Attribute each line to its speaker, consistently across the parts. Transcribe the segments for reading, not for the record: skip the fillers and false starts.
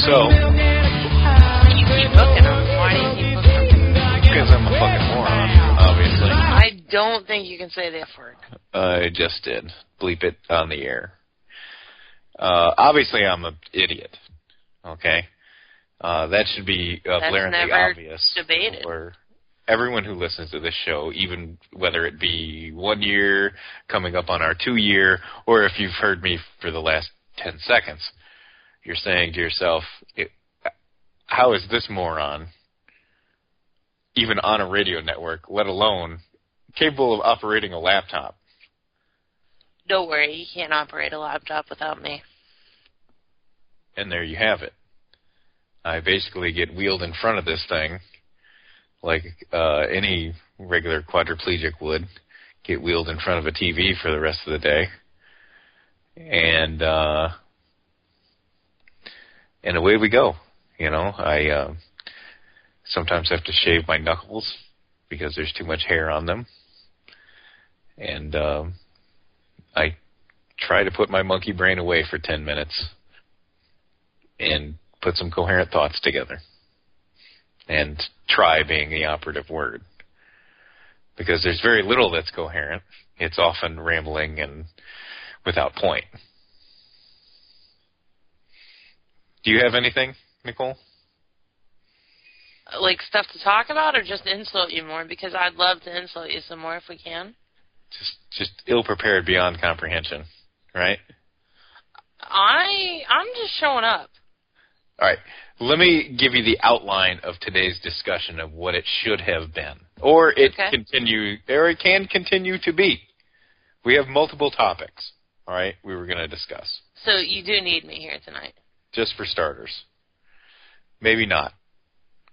Speaker 1: So,
Speaker 2: You keep booking them. Why do you keep booking them?
Speaker 1: because I'm a fucking moron, obviously.
Speaker 2: I don't think you can say the F word.
Speaker 1: I just did. Bleep it on the air. Obviously, I'm an idiot. Okay? That should be glaringly obvious
Speaker 2: debated.
Speaker 1: for everyone who listens to this show, even whether it be 1 year, coming up on our 2-year, or if you've heard me for the last 10 seconds. You're saying to yourself, how is this moron even on a radio network, let alone capable of operating a laptop?
Speaker 2: Don't worry, you can't operate a laptop without me.
Speaker 1: And there you have it. I basically get wheeled in front of this thing like any regular quadriplegic would, get wheeled in front of a TV for the rest of the day. And away we go. You know, I sometimes have to shave my knuckles because there's too much hair on them. And I try to put my monkey brain away for 10 minutes and put some coherent thoughts together. And try being the operative word. Because there's very little that's coherent. It's often rambling and without point. Do you have anything, Nicole?
Speaker 2: Like stuff to talk about or just insult you more? Because I'd love to insult you some more if we can.
Speaker 1: Just ill-prepared beyond comprehension, right?
Speaker 2: I'm just showing up.
Speaker 1: All right. Let me give you the outline of today's discussion of what it should have been. Or it can continue to be. We have multiple topics, all right, we were going to discuss.
Speaker 2: So you do need me here tonight.
Speaker 1: Just for starters. Maybe not.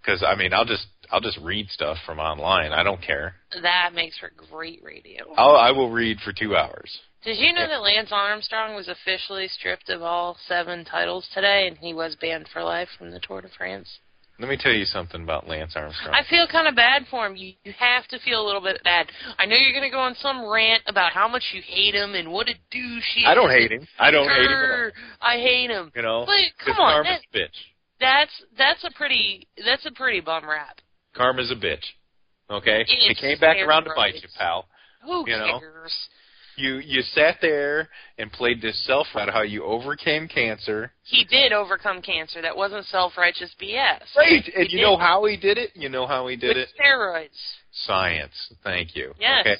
Speaker 1: Because, I mean, I'll just read stuff from online. I don't care.
Speaker 2: That makes for great radio.
Speaker 1: I will read for 2 hours.
Speaker 2: Did you know that Lance Armstrong was officially stripped of all 7 titles today, and he was banned for life from the Tour de France?
Speaker 1: Let me tell you something about Lance Armstrong.
Speaker 2: I feel kind of bad for him. You have to feel a little bit bad. I know you're going to go on some rant about how much you hate him and what a douche he is.
Speaker 1: I don't hate him. I don't hate him at all.
Speaker 2: I hate him.
Speaker 1: You know,
Speaker 2: but come on,
Speaker 1: karma's a bitch.
Speaker 2: That's a pretty bum rap.
Speaker 1: Karma's a bitch. Okay?
Speaker 2: It
Speaker 1: came back around to bite you, pal.
Speaker 2: Who
Speaker 1: you
Speaker 2: cares?
Speaker 1: Know? You sat there and played this self-right how you overcame cancer.
Speaker 2: He did overcome cancer. That wasn't self-righteous BS.
Speaker 1: Right. And you know how he did it? You know how he did it?
Speaker 2: With steroids.
Speaker 1: Science. Thank you.
Speaker 2: Yes.
Speaker 1: Okay.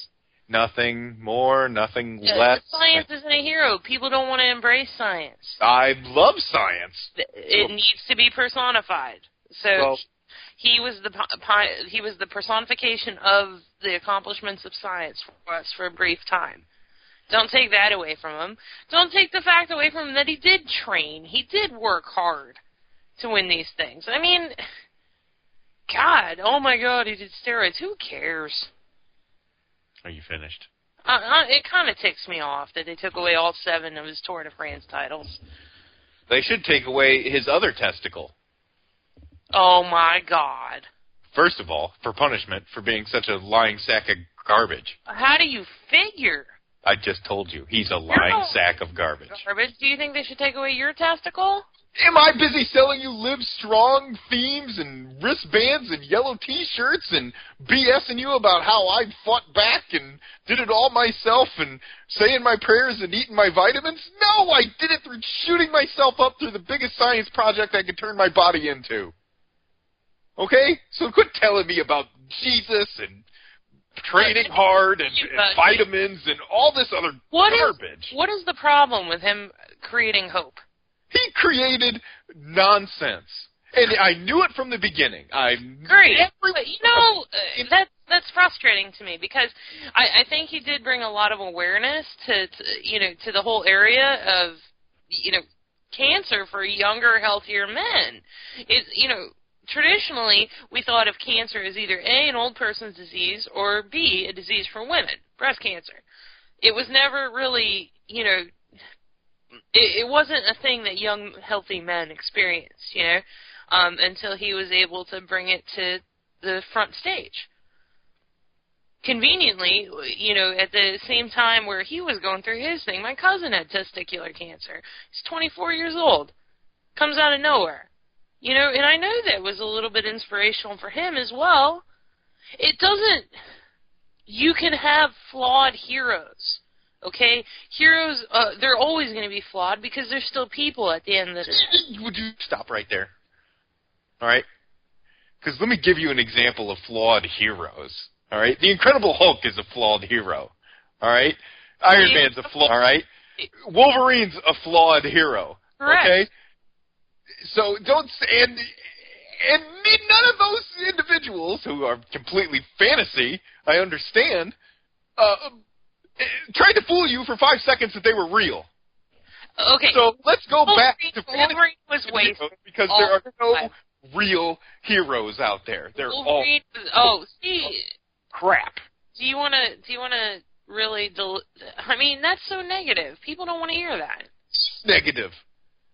Speaker 1: Nothing more, nothing less.
Speaker 2: Science isn't a hero. People don't want to embrace science.
Speaker 1: I love science.
Speaker 2: It needs to be personified. So he was the personification of the accomplishments of science for us for a brief time. Don't take that away from him. Don't take the fact away from him that he did train. He did work hard to win these things. I mean, God, oh my God, he did steroids. Who cares?
Speaker 1: Are you finished?
Speaker 2: It kind of ticks me off that they took away all 7 of his Tour de France titles.
Speaker 1: They should take away his other testicle.
Speaker 2: Oh my God.
Speaker 1: First of all, for punishment for being such a lying sack of garbage.
Speaker 2: How do you figure?
Speaker 1: I just told you, he's a lying sack of garbage.
Speaker 2: Do you think they should take away your testicle?
Speaker 1: Am I busy selling you Live Strong themes and wristbands and yellow T-shirts and BSing you about how I fought back and did it all myself and saying my prayers and eating my vitamins? No, I did it through shooting myself up through the biggest science project I could turn my body into. Okay? So quit telling me about Jesus and training hard and vitamins and all this other garbage.
Speaker 2: What is the problem with him creating hope?
Speaker 1: He created nonsense. And I knew it from the beginning.
Speaker 2: Great. But, that's frustrating to me because I think he did bring a lot of awareness to the whole area of, cancer for younger, healthier men. Traditionally, we thought of cancer as either A, an old person's disease, or B, a disease for women, breast cancer. It was never really, it wasn't a thing that young, healthy men experienced, until he was able to bring it to the front stage. Conveniently, at the same time where he was going through his thing, my cousin had testicular cancer. He's 24 years old. Comes out of nowhere. And I know that was a little bit inspirational for him as well. It doesn't... You can have flawed heroes, okay? Heroes, they're always going to be flawed because they're still people at the end of the day.
Speaker 3: Would you stop right there? All right? Because let me give you an example of flawed heroes. All right? The Incredible Hulk is a flawed hero. All right? Iron Man's a flawed, all right? Wolverine's a flawed hero.
Speaker 2: Correct.
Speaker 3: Okay? So don't, and none of those individuals who are completely fantasy, I understand, tried to fool you for 5 seconds that they were real.
Speaker 2: Okay.
Speaker 3: So let's go back to
Speaker 2: Wolverine was wasted
Speaker 3: because there are no real heroes out there. They're
Speaker 2: Wolverine
Speaker 3: all
Speaker 2: crap. Do you want to really? I mean, that's so negative. People don't want to hear that.
Speaker 3: Negative.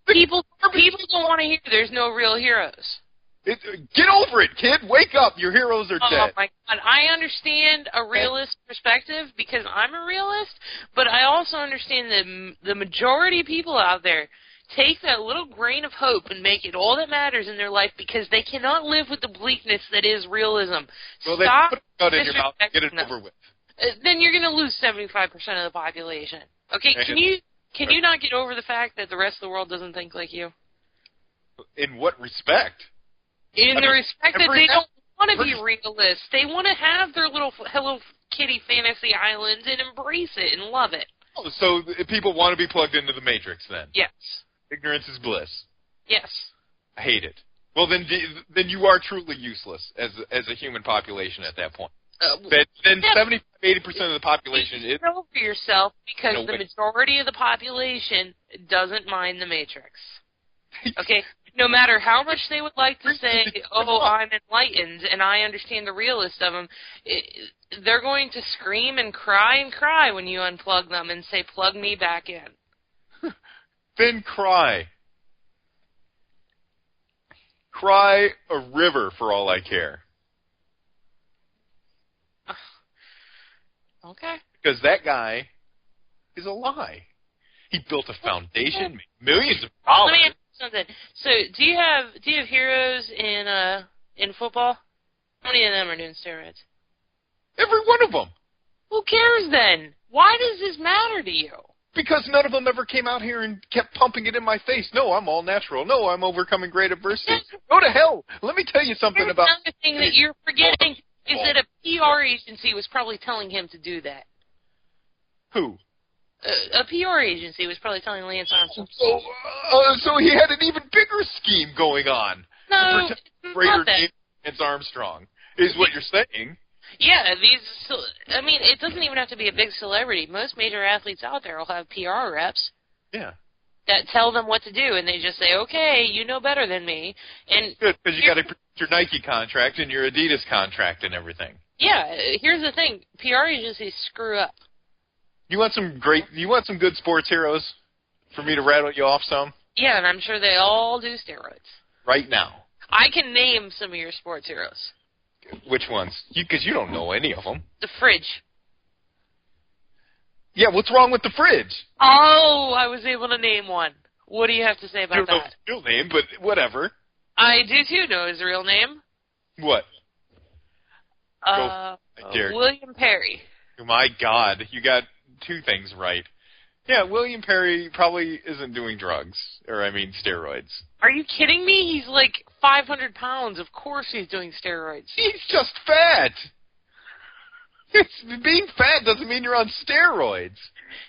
Speaker 2: People don't want to hear there's no real heroes.
Speaker 3: Get over it, kid. Wake up. Your heroes are dead.
Speaker 2: Oh, my God. I understand a realist perspective because I'm a realist, but I also understand that the majority of people out there take that little grain of hope and make it all that matters in their life because they cannot live with the bleakness that is realism.
Speaker 3: Well,
Speaker 2: Stop
Speaker 3: then put it in your mouth and get it over with.
Speaker 2: Then you're going to lose 75% of the population. Okay, can you not get over the fact that the rest of the world doesn't think like you?
Speaker 3: In what respect?
Speaker 2: In the respect that they don't want to be realists. They want to have their little Hello Kitty fantasy island and embrace it and love it.
Speaker 3: Oh, so people want to be plugged into the Matrix then?
Speaker 2: Yes.
Speaker 3: Ignorance is bliss.
Speaker 2: Yes.
Speaker 3: I hate it. Well, then you are truly useless as a human population at that point. Then 75-80% of the population is...
Speaker 2: Get over yourself because the majority of the population doesn't mind the Matrix. Okay? No matter how much they would like to say, oh, I'm enlightened and I understand the realist of them, they're going to scream and cry when you unplug them and say, plug me back in.
Speaker 3: Then cry. Cry a river for all I care.
Speaker 2: Okay.
Speaker 3: Because that guy is a lie. He built a foundation, made millions of dollars.
Speaker 2: Let me ask you something. So, do you have heroes in football? How many of them are doing steroids?
Speaker 3: Every one of them.
Speaker 2: Who cares then? Why does this matter to you?
Speaker 3: Because none of them ever came out here and kept pumping it in my face. No, I'm all natural. No, I'm overcoming great adversity. Go to hell. Let me tell you something about...
Speaker 2: Another thing that you're forgetting is that a PR agency was probably telling him to do that.
Speaker 3: Who?
Speaker 2: A PR agency was probably telling Lance Armstrong.
Speaker 3: So he had an even bigger scheme going on.
Speaker 2: No,
Speaker 3: to
Speaker 2: it's
Speaker 3: greater
Speaker 2: not that.
Speaker 3: name Lance Armstrong, is what you're saying.
Speaker 2: Yeah, I mean, it doesn't even have to be a big celebrity. Most major athletes out there will have PR reps.
Speaker 3: Yeah.
Speaker 2: That tell them what to do, and they just say, okay, you know better than me. And
Speaker 3: good, because you got to protect your Nike contract and your Adidas contract and everything.
Speaker 2: Yeah, here's the thing. PR agencies screw up.
Speaker 3: You want some good sports heroes for me to rattle you off some?
Speaker 2: Yeah, and I'm sure they all do steroids.
Speaker 3: Right now.
Speaker 2: I can name some of your sports heroes.
Speaker 3: Which ones? Because you don't know any of them.
Speaker 2: The fridge.
Speaker 3: Yeah, what's wrong with the fridge?
Speaker 2: Oh, I was able to name one. What do you have to say about that?
Speaker 3: I don't know his real name, but whatever.
Speaker 2: I do too know his real name.
Speaker 3: What?
Speaker 2: William Perry.
Speaker 3: Oh my God, you got two things right. Yeah, William Perry probably isn't doing drugs, or steroids.
Speaker 2: Are you kidding me? He's like 500 pounds. Of course he's doing steroids.
Speaker 3: He's just fat. Being fat doesn't mean you're on steroids.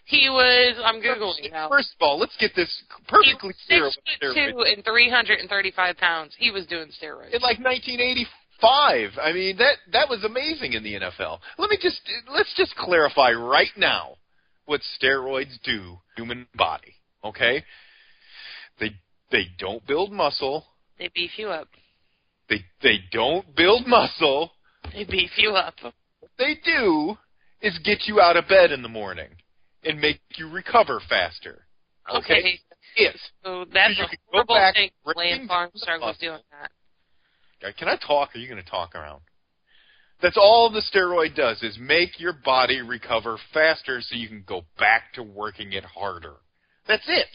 Speaker 2: He was, I'm Googling now.
Speaker 3: First of all, let's get this perfectly clear.
Speaker 2: He was 6'2" and 335 pounds. He was doing steroids.
Speaker 3: In like 1985. I mean, that was amazing in the NFL. Let's just clarify right now what steroids do to the human body, okay? They don't build muscle.
Speaker 2: They beef you up.
Speaker 3: They don't build muscle.
Speaker 2: They beef you up.
Speaker 3: What they do is get you out of bed in the morning and make you recover faster. Okay? Yes.
Speaker 2: So that's a horrible thing. Lance Armstrong was doing that.
Speaker 3: Can I talk, or are you going to talk around? That's all the steroid does, is make your body recover faster so you can go back to working it harder. That's it.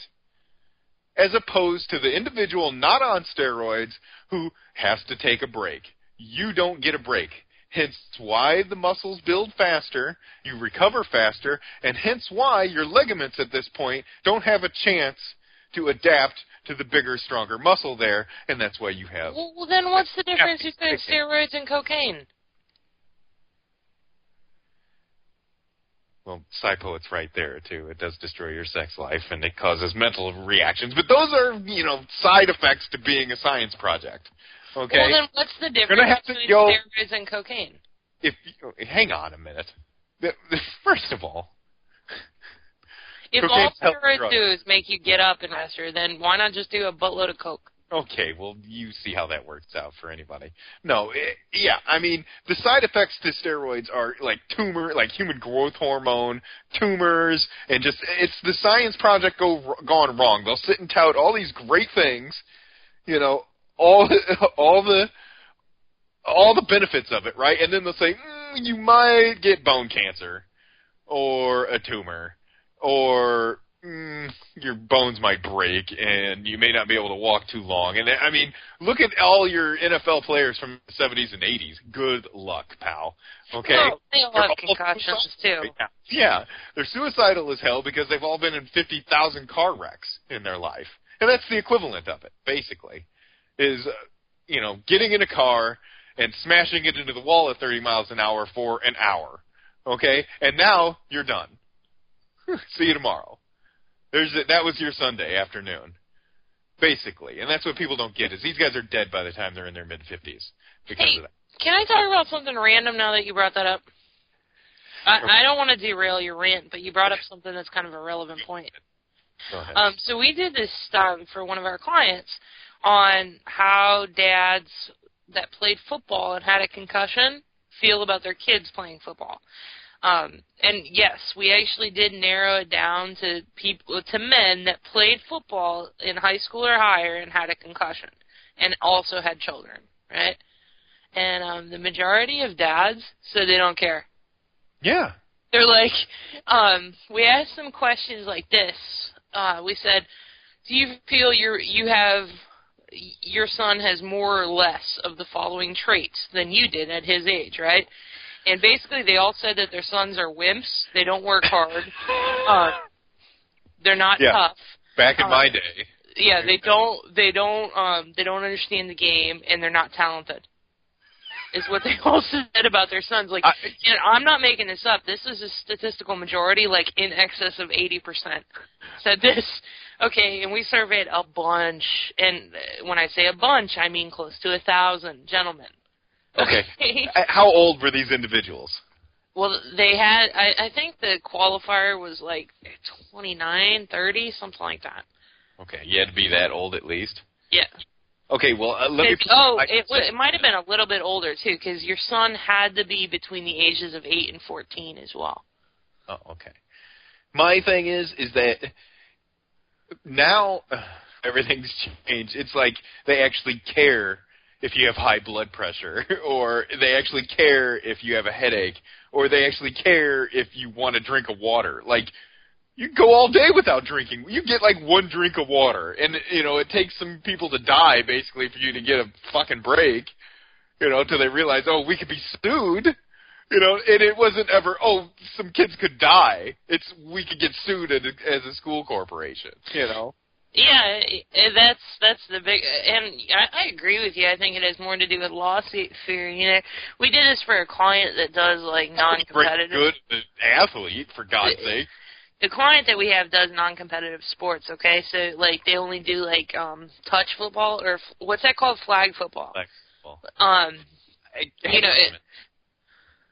Speaker 3: as opposed to the individual not on steroids who has to take a break. You don't get a break. Hence why the muscles build faster, you recover faster, and hence why your ligaments at this point don't have a chance to adapt to the bigger, stronger muscle there, and that's why you have...
Speaker 2: Well, then what's the difference between steroids and cocaine?
Speaker 3: Well, Cypo, it's right there, too. It does destroy your sex life, and it causes mental reactions. But those are, side effects to being a science project. Okay?
Speaker 2: Well, then what's the difference between steroids and cocaine?
Speaker 3: Hang on a minute. First of all...
Speaker 2: If all steroids do is make you get up and faster, then why not just do a buttload of coke?
Speaker 3: Okay, well, you see how that works out for anybody. No, the side effects to steroids are like human growth hormone, tumors, and it's the science project gone wrong. They'll sit and tout all these great things, all the benefits of it, right? And then they'll say, you might get bone cancer, or a tumor, or your bones might break, and you may not be able to walk too long. And, look at all your NFL players from the 70s and 80s. Good luck, pal. Okay?
Speaker 2: Well, they all have concussions, too.
Speaker 3: Yeah. They're suicidal as hell because they've all been in 50,000 car wrecks in their life. And that's the equivalent of it, basically, is, getting in a car and smashing it into the wall at 30 miles an hour for an hour. Okay? And now you're done. See you tomorrow. That was your Sunday afternoon, basically. And that's what people don't get, is these guys are dead by the time they're in their mid-50s because of that.
Speaker 2: Can I talk about something random now that you brought that up? I don't want to derail your rant, but you brought up something that's kind of a relevant point.
Speaker 3: Go ahead.
Speaker 2: So we did this for one of our clients on how dads that played football and had a concussion feel about their kids playing football. And yes, we actually did narrow it down to men that played football in high school or higher and had a concussion, and also had children, right? And the majority of dads said they don't care.
Speaker 3: Yeah.
Speaker 2: They're like, we asked them questions like this. We said, do you feel your son has more or less of the following traits than you did at his age, right? And basically, they all said that their sons are wimps. They don't work hard. They're not tough.
Speaker 3: Back in my day.
Speaker 2: Yeah, they don't understand the game, and they're not talented. Is what they all said about their sons. Like, and I'm not making this up. This is a statistical majority, like in excess of 80% said this. Okay, and we surveyed a bunch, and when I say a bunch, I mean close to 1,000 gentlemen.
Speaker 3: Okay. How old were these individuals?
Speaker 2: Well, they had, I think the qualifier was like 29, 30, something like that.
Speaker 3: Okay, you had to be that old at least?
Speaker 2: Yeah.
Speaker 3: Okay, well, let me...
Speaker 2: it might have been a little bit older, too, because your son had to be between the ages of 8 and 14 as well.
Speaker 3: Oh, okay. My thing is that now everything's changed. It's like they actually care if you have high blood pressure, or they actually care if you have a headache, or they actually care if you want to drink a water. Like, you go all day without drinking. You get like one drink of water, and, it takes some people to die, basically, for you to get a fucking break, till they realize, we could be sued, and it wasn't ever, some kids could die. It's, we could get sued as a school corporation,
Speaker 2: Yeah, that's the big, and I agree with you. I think it has more to do with lawsuit fear. We did this for a client that does like non-competitive.
Speaker 3: Good athlete, for God's sake.
Speaker 2: The client that we have does non-competitive sports. Okay, so like they only do like touch football, or what's that called? Flag football.
Speaker 3: Flag football.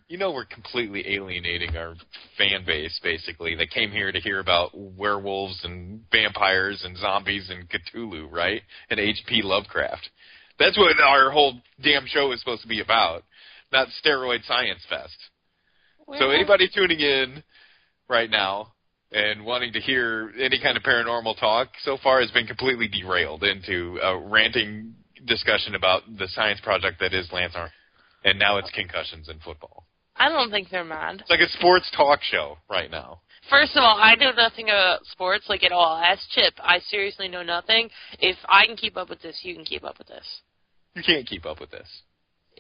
Speaker 2: You
Speaker 3: know we're completely alienating our fan base, basically. They came here to hear about werewolves and vampires and zombies and Cthulhu, right? And H.P. Lovecraft. That's what our whole damn show is supposed to be about, not Steroid Science Fest. So anybody tuning in right now and wanting to hear any kind of paranormal talk so far has been completely derailed into a ranting discussion about the science project that is Lance Armstrong. And now it's concussions in football.
Speaker 2: I don't think they're mad.
Speaker 3: It's like a sports talk show right now.
Speaker 2: First of all, I know nothing about sports, like, at all. Ask Chip. I seriously know nothing. If I can keep up with this, you can keep up with this.
Speaker 3: You can't keep up with this.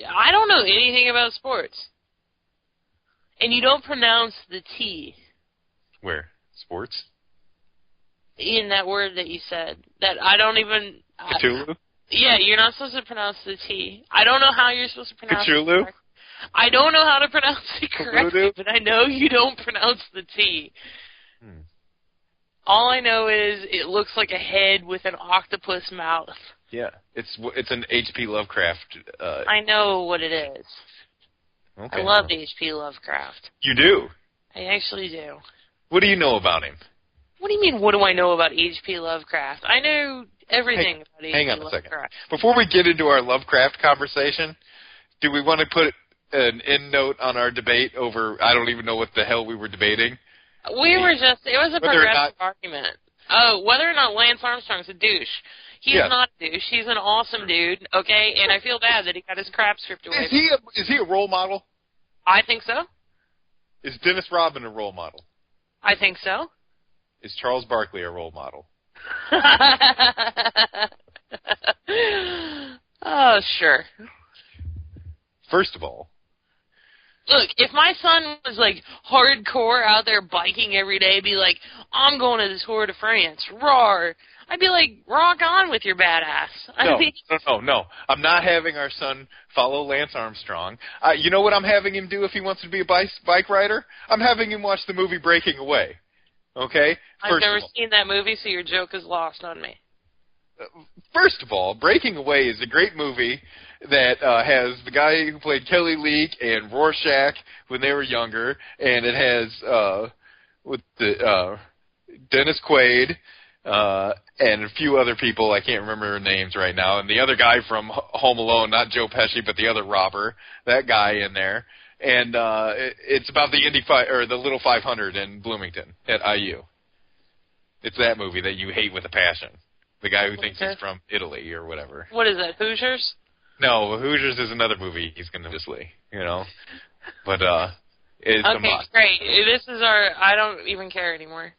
Speaker 2: I don't know anything about sports. And you don't pronounce the T.
Speaker 3: Where? Sports?
Speaker 2: In that word that you said. That I don't even...
Speaker 3: Cthulhu?
Speaker 2: Yeah, you're not supposed to pronounce the T. I don't know how you're supposed to pronounce
Speaker 3: Cthulhu?
Speaker 2: it. I don't know how to pronounce it correctly, but I know you don't pronounce the T. All I know is it looks like a head with an octopus mouth.
Speaker 3: Yeah, it's an H.P. Lovecraft.
Speaker 2: I know what it is.
Speaker 3: Okay.
Speaker 2: I love H.P. Lovecraft.
Speaker 3: You do?
Speaker 2: I actually do.
Speaker 3: What do you know about him?
Speaker 2: What do you mean, what do I know about H.P. Lovecraft? I know everything about H.P. Lovecraft.
Speaker 3: Hang on a second. Before we get into our Lovecraft conversation, do we want to put an end note on our debate over, I don't even know what the hell we were debating?
Speaker 2: It was a progressive argument. Oh, whether or not Lance Armstrong's a douche. He's not a douche. He's an awesome dude, okay? And I feel bad that he got his crap stripped away.
Speaker 3: Is he a role model?
Speaker 2: I think so.
Speaker 3: Is Dennis Rodman a role model?
Speaker 2: I think so.
Speaker 3: Is Charles Barkley a role model?
Speaker 2: Oh, sure.
Speaker 3: First of all,
Speaker 2: look, if my son was, like, hardcore out there biking every day, be like, I'm going to the Tour de France, roar, I'd be like, rock on with your badass.
Speaker 3: No. I'm not having our son follow Lance Armstrong. You know what I'm having him do if he wants to be a bike rider? I'm having him watch the movie Breaking Away. Okay?
Speaker 2: I've never seen that movie, so your joke is lost on me.
Speaker 3: First of all, Breaking Away is a great movie that has the guy who played Kelly Leak and Rorschach when they were younger, and it has Dennis Quaid and a few other people. I can't remember their names right now. And the other guy from Home Alone, not Joe Pesci, but the other robber, that guy in there. And it's about the Little 500 in Bloomington at IU. It's that movie that you hate with a passion. The guy who thinks he's from Italy or whatever.
Speaker 2: What is that, Hoosiers?
Speaker 3: No, Hoosiers is another movie he's going to dislike, you know. But it's a must.
Speaker 2: Great. This is I don't even care anymore.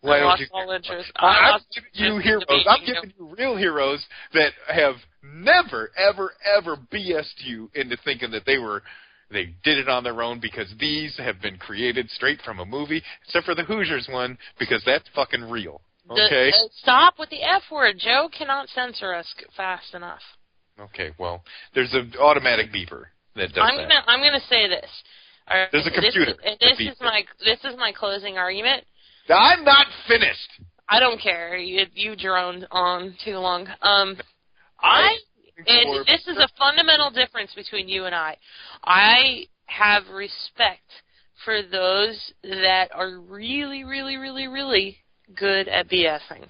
Speaker 3: Why don't you?
Speaker 2: All interest.
Speaker 3: I'm giving you heroes. I'm giving you real heroes that have never, ever, ever BS'd you into thinking that they did it on their own, because these have been created straight from a movie, except for the Hoosiers one, because that's fucking real. Okay?
Speaker 2: Stop with the F word. Joe cannot censor us fast enough.
Speaker 3: Okay, well, there's an automatic beeper that does that.
Speaker 2: I'm gonna say this. Right,
Speaker 3: there's a computer.
Speaker 2: This is my closing argument.
Speaker 3: I'm not finished.
Speaker 2: I don't care. You droned on too long. This is a fundamental difference between you and I. I have respect for those that are really, really, really, really good at BSing.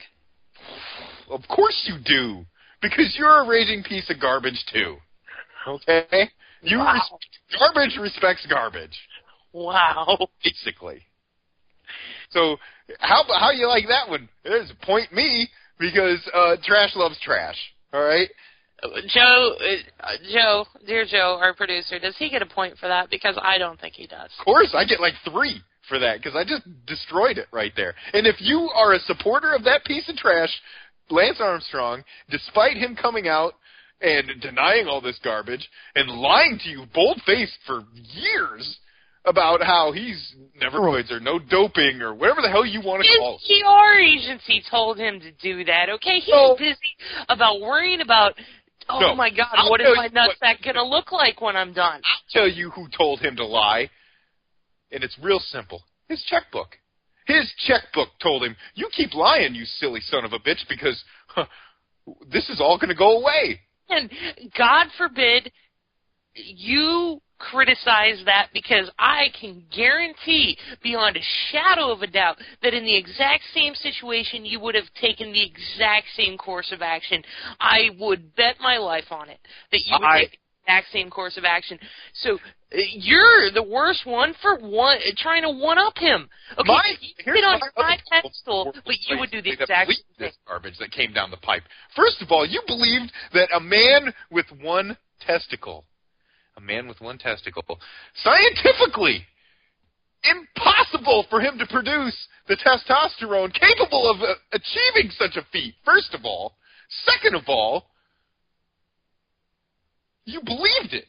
Speaker 3: Of course you do, because you're a raging piece of garbage too. Okay? Garbage respects garbage.
Speaker 2: Wow.
Speaker 3: Basically. So how you like that one? There's point me, because trash loves trash. All right. Dear Joe, our producer, does he get a point for that? Because I don't think he does. Of course, I get like 3 for that, because I just destroyed it right there. And if you are a supporter of that piece of trash, Lance Armstrong, despite him coming out and denying all this garbage and lying to you bold-faced for years about how he's never steroids or no doping or whatever the hell you want to call it.
Speaker 2: His PR agency told him to do that, okay? He's busy about worrying about, my God, what is my nutsack going to look like when I'm done?
Speaker 3: I'll tell you who told him to lie, and it's real simple. His checkbook. His checkbook told him, you keep lying, you silly son of a bitch, because this is all going to go away.
Speaker 2: And God forbid you criticize that, because I can guarantee beyond a shadow of a doubt that in the exact same situation you would have taken the exact same course of action. I would bet my life on it that you would take the exact same course of action. So you're the worst one for trying to one-up him. Okay, you get on my pedestal, but you would do the exact same thing.
Speaker 3: This garbage that came down the pipe. First of all, you believed that a man with one testicle, scientifically, impossible for him to produce the testosterone capable of achieving such a feat, first of all. Second of all, you believed it.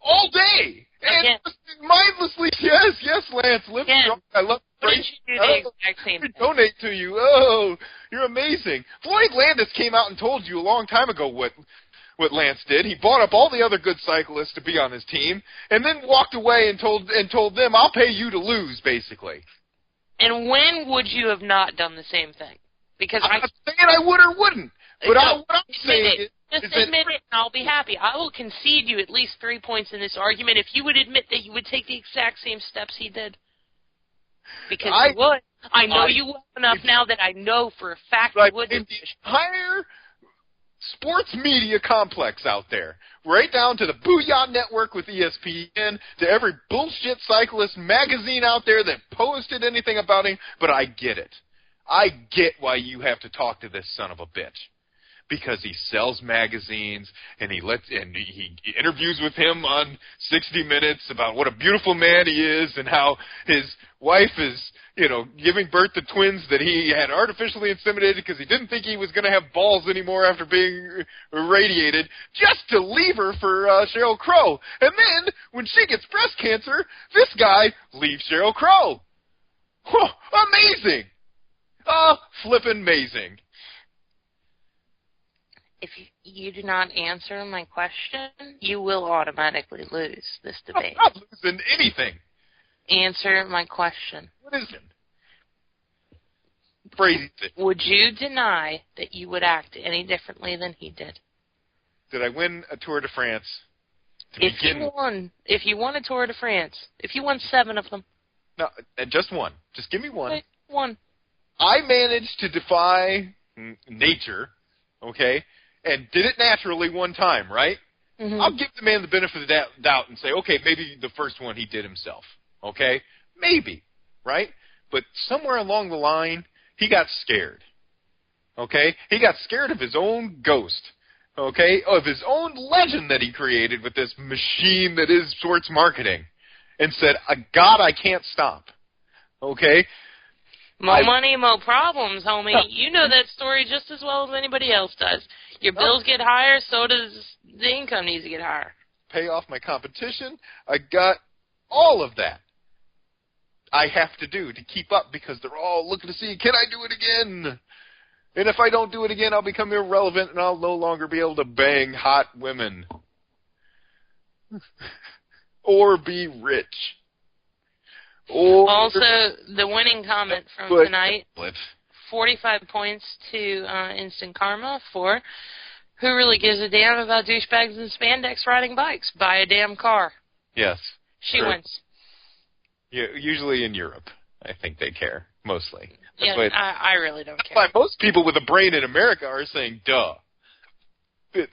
Speaker 3: All day. And mindlessly, yes, Lance, live strong. I love
Speaker 2: what did you do the exact same thing?
Speaker 3: Donate to you. Oh, you're amazing. Floyd Landis came out and told you a long time ago what Lance did. He bought up all the other good cyclists to be on his team, and then walked away and told them, "I'll pay you to lose," basically.
Speaker 2: And when would you have not done the same thing? Because
Speaker 3: I'm not saying I would or wouldn't, but what I'm saying is...
Speaker 2: Just admit it, and I'll be happy. I will concede you at least 3 points in this argument if you would admit that you would take the exact same steps he did. Because you would. I know you well enough now that I know for a fact you would.
Speaker 3: The entire sports media complex out there, right down to the Booyah Network with ESPN, to every bullshit cyclist magazine out there that posted anything about him, but I get it. I get why you have to talk to this son of a bitch. Because he sells magazines, and he interviews with him on 60 Minutes about what a beautiful man he is, and how his wife is, giving birth to twins that he had artificially inseminated because he didn't think he was going to have balls anymore after being irradiated, just to leave her for Sheryl Crow. And then, when she gets breast cancer, this guy leaves Sheryl Crow. Whew, amazing! Flippin' amazing.
Speaker 2: If you do not answer my question, you will automatically lose this debate.
Speaker 3: I'm not losing anything.
Speaker 2: Answer my question.
Speaker 3: What is it? Phrase it.
Speaker 2: Would you deny that you would act any differently than he did?
Speaker 3: Did I win a Tour de France?
Speaker 2: If you won a Tour de France, if you won 7 of them.
Speaker 3: No, just one. Just give me one.
Speaker 2: Okay, one.
Speaker 3: I managed to defy nature, okay? And did it naturally one time, right? Mm-hmm. I'll give the man the benefit of the doubt and say, okay, maybe the first one he did himself, okay? Maybe, right? But somewhere along the line, he got scared, okay? He got scared of his own ghost, okay? Of his own legend that he created with this machine that is sports marketing, and said, God, I can't stop, okay?
Speaker 2: More money, more problems, homie. You know that story just as well as anybody else does. Your bills get higher, so does the income needs to get higher.
Speaker 3: Pay off my competition. I got all of that I have to do to keep up because they're all looking to see, can I do it again? And if I don't do it again, I'll become irrelevant and I'll no longer be able to bang hot women. Or be rich. Or
Speaker 2: also, the winning comment from tonight, 45 points to Instant Karma for who really gives a damn about douchebags and spandex riding bikes? Buy a damn car.
Speaker 3: Yes.
Speaker 2: She wins.
Speaker 3: Yeah, usually in Europe, I think they care, mostly.
Speaker 2: I really don't care.
Speaker 3: But most people with a brain in America are saying, duh.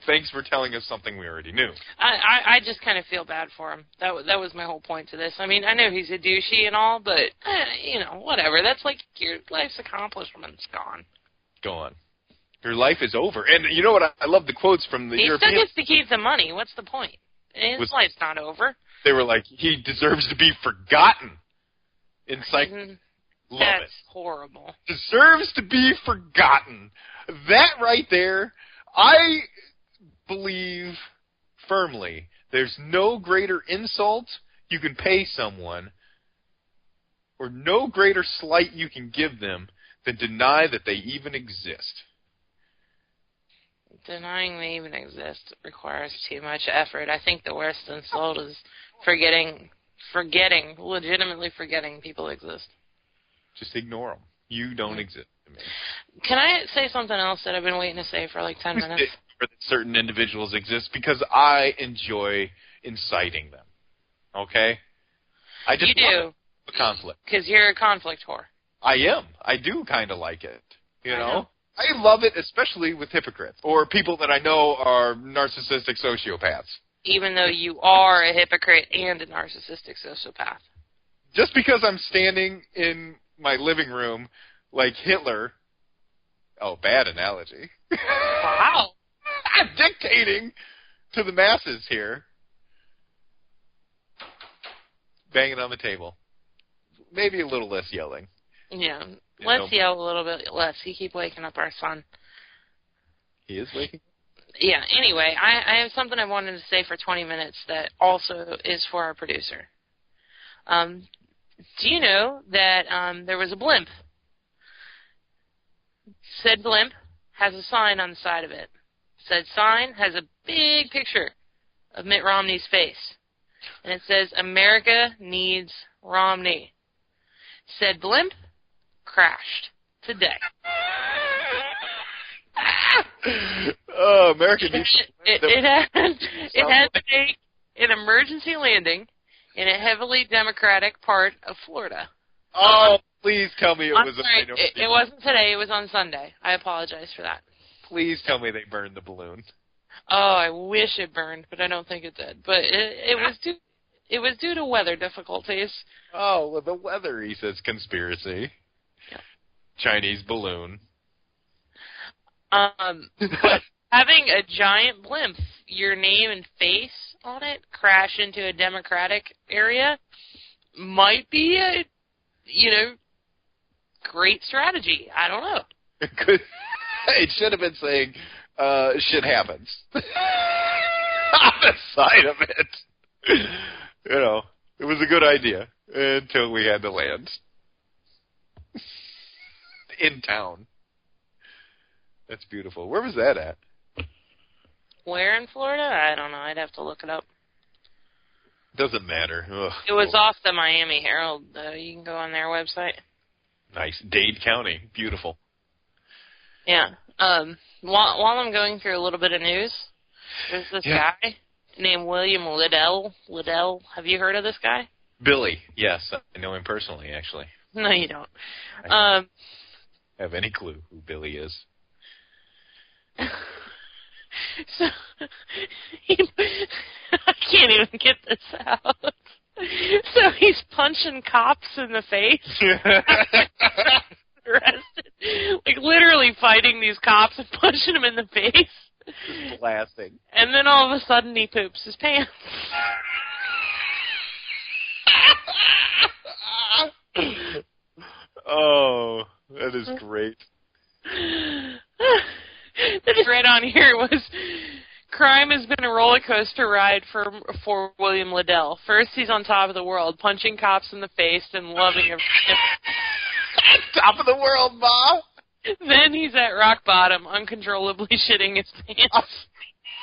Speaker 3: Thanks for telling us something we already knew.
Speaker 2: I just kind of feel bad for him. That was my whole point to this. I mean, I know he's a douchey and all, but, whatever. That's like your life's accomplishment's gone.
Speaker 3: Gone. Your life is over. And you know what? I love the quotes from the Europeans.
Speaker 2: He still gets to keep the money. What's the point? His life's not over.
Speaker 3: They were like, he deserves to be forgotten.
Speaker 2: That's horrible.
Speaker 3: Deserves to be forgotten. That right there, I believe firmly there's no greater insult you can pay someone or no greater slight you can give them than deny that they even exist.
Speaker 2: Denying they even exist requires too much effort. I think the worst insult is legitimately forgetting people exist.
Speaker 3: Just ignore them. You don't exist to me.
Speaker 2: Can I say something else that I've been waiting to say for like 10 minutes?
Speaker 3: Certain individuals exist because I enjoy inciting them. Okay?
Speaker 2: You do.
Speaker 3: A conflict.
Speaker 2: Because you're a conflict whore.
Speaker 3: I am. I do kind of like it. You know? I love it, especially with hypocrites or people that I know are narcissistic sociopaths.
Speaker 2: Even though you are a hypocrite and a narcissistic sociopath.
Speaker 3: Just because I'm standing in my living room like Hitler. Oh, bad analogy.
Speaker 2: Wow.
Speaker 3: I'm dictating to the masses here. banging on the table. Maybe a little less yelling.
Speaker 2: Yeah. Let's yell a little bit less. You keep waking up our son.
Speaker 3: He is waking up?
Speaker 2: Yeah, anyway, I have something I wanted to say for 20 minutes that also is for our producer. Do you know that there was a blimp? Said blimp has a sign on the side of it. Said sign has a big picture of Mitt Romney's face. And it says, America needs Romney. Said blimp crashed today.
Speaker 3: Oh, America needs...
Speaker 2: It had to take an emergency landing in a heavily Democratic part of Florida.
Speaker 3: Oh, please tell me it was a
Speaker 2: sorry, it wasn't today. It was on Sunday. I apologize for that.
Speaker 3: Please tell me they burned the balloon.
Speaker 2: Oh, I wish it burned, but I don't think it did. But it was due to weather difficulties.
Speaker 3: Oh, well, the weather, he says, conspiracy.
Speaker 2: Yeah.
Speaker 3: Chinese balloon.
Speaker 2: But having a giant blimp, your name and face on it, crash into a Democratic area might be a, great strategy. I don't know.
Speaker 3: It should have been saying, shit happens. On the side of it. It was a good idea until we had to land. In town. That's beautiful. Where was that at?
Speaker 2: Where in Florida? I don't know. I'd have to look it up.
Speaker 3: Doesn't matter. Ugh.
Speaker 2: It was off the Miami Herald. You can go on their website.
Speaker 3: Nice. Dade County. Beautiful.
Speaker 2: Yeah. While I'm going through a little bit of news, there's this guy named William Liddell. Liddell, have you heard of this guy?
Speaker 3: Billy. Yes. I know him personally, actually.
Speaker 2: No, you don't.
Speaker 3: I don't have any clue who Billy is.
Speaker 2: So, I can't even get this out. So he's punching cops in the face. Arrested. Like literally fighting these cops and punching them in the face.
Speaker 3: Just blasting.
Speaker 2: And then all of a sudden he poops his pants.
Speaker 3: Oh, that is great.
Speaker 2: The thread on here was, crime has been a roller coaster ride for William Liddell. First, he's on top of the world, punching cops in the face and loving everything.
Speaker 3: Top of the world, Ma!
Speaker 2: Then he's at rock bottom, uncontrollably shitting his pants.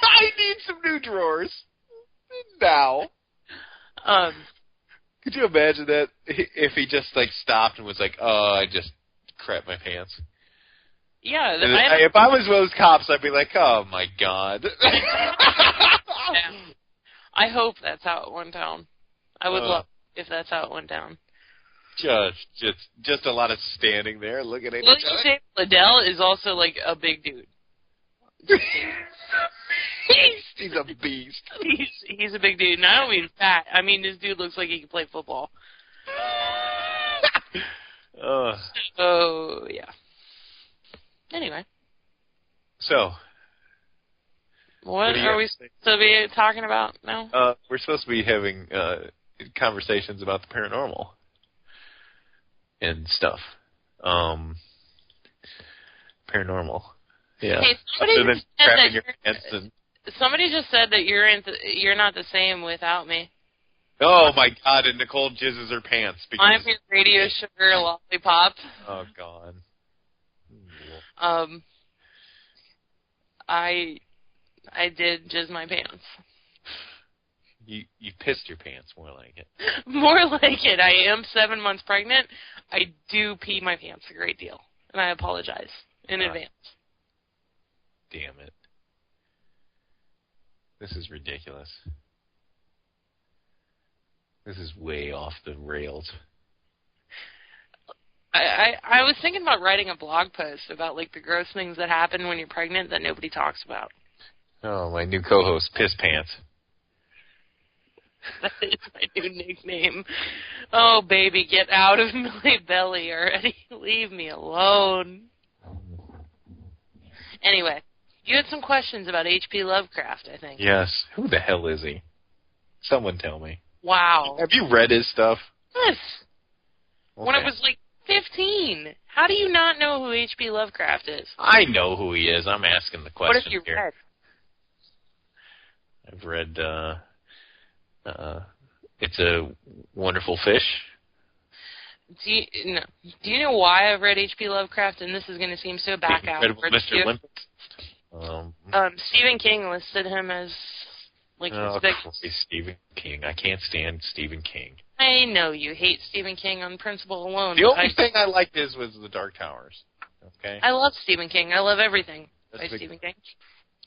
Speaker 3: I need some new drawers. Now. Could you imagine that if he just, stopped and was like, oh, I just crap my pants?
Speaker 2: Yeah.
Speaker 3: If I was one of those cops, I'd be like, oh, my God.
Speaker 2: Yeah. I hope that's how it went down. I would love if that's how it went down.
Speaker 3: Just a lot of standing there looking at each other.
Speaker 2: Liddell is also, a big dude.
Speaker 3: He's a beast.
Speaker 2: He's a big dude. And I don't mean fat. I mean, this dude looks like he can play football. So, yeah. Anyway.
Speaker 3: So.
Speaker 2: What are we supposed to be talking about now?
Speaker 3: We're supposed to be having conversations about the paranormal and stuff. Paranormal. Yeah.
Speaker 2: Hey, somebody just said that you're not the same without me.
Speaker 3: Oh my God! And Nicole jizzes her pants because
Speaker 2: I'm your radio sugar lollipop.
Speaker 3: Oh God.
Speaker 2: I did jizz my pants.
Speaker 3: You pissed your pants, more like it.
Speaker 2: More like it. I am 7 months pregnant. I do pee my pants a great deal, and I apologize in advance.
Speaker 3: Damn it. This is ridiculous. This is way off the rails.
Speaker 2: I was thinking about writing a blog post about, the gross things that happen when you're pregnant that nobody talks about.
Speaker 3: Oh, my new co-host, Piss Pants.
Speaker 2: That is my new nickname. Oh, baby, get out of my belly already. Leave me alone. Anyway, you had some questions about H.P. Lovecraft, I think.
Speaker 3: Yes. Who the hell is he? Someone tell me.
Speaker 2: Wow.
Speaker 3: Have you read his stuff?
Speaker 2: Yes.
Speaker 3: Okay.
Speaker 2: When I was like 15. How do you not know who H.P. Lovecraft is?
Speaker 3: I know who he is. I'm asking the question.
Speaker 2: What have you read?
Speaker 3: I've read It's a Wonderful Fish.
Speaker 2: Do you know why I've read H.P. Lovecraft? And this is going to seem so back out.
Speaker 3: Mr. Limpet.
Speaker 2: Stephen King listed him as like his big.
Speaker 3: Stephen King. I can't stand Stephen King.
Speaker 2: I know you hate Stephen King on principle alone.
Speaker 3: The only thing I liked was The Dark Towers. Okay.
Speaker 2: I love Stephen King. I love everything by Stephen King.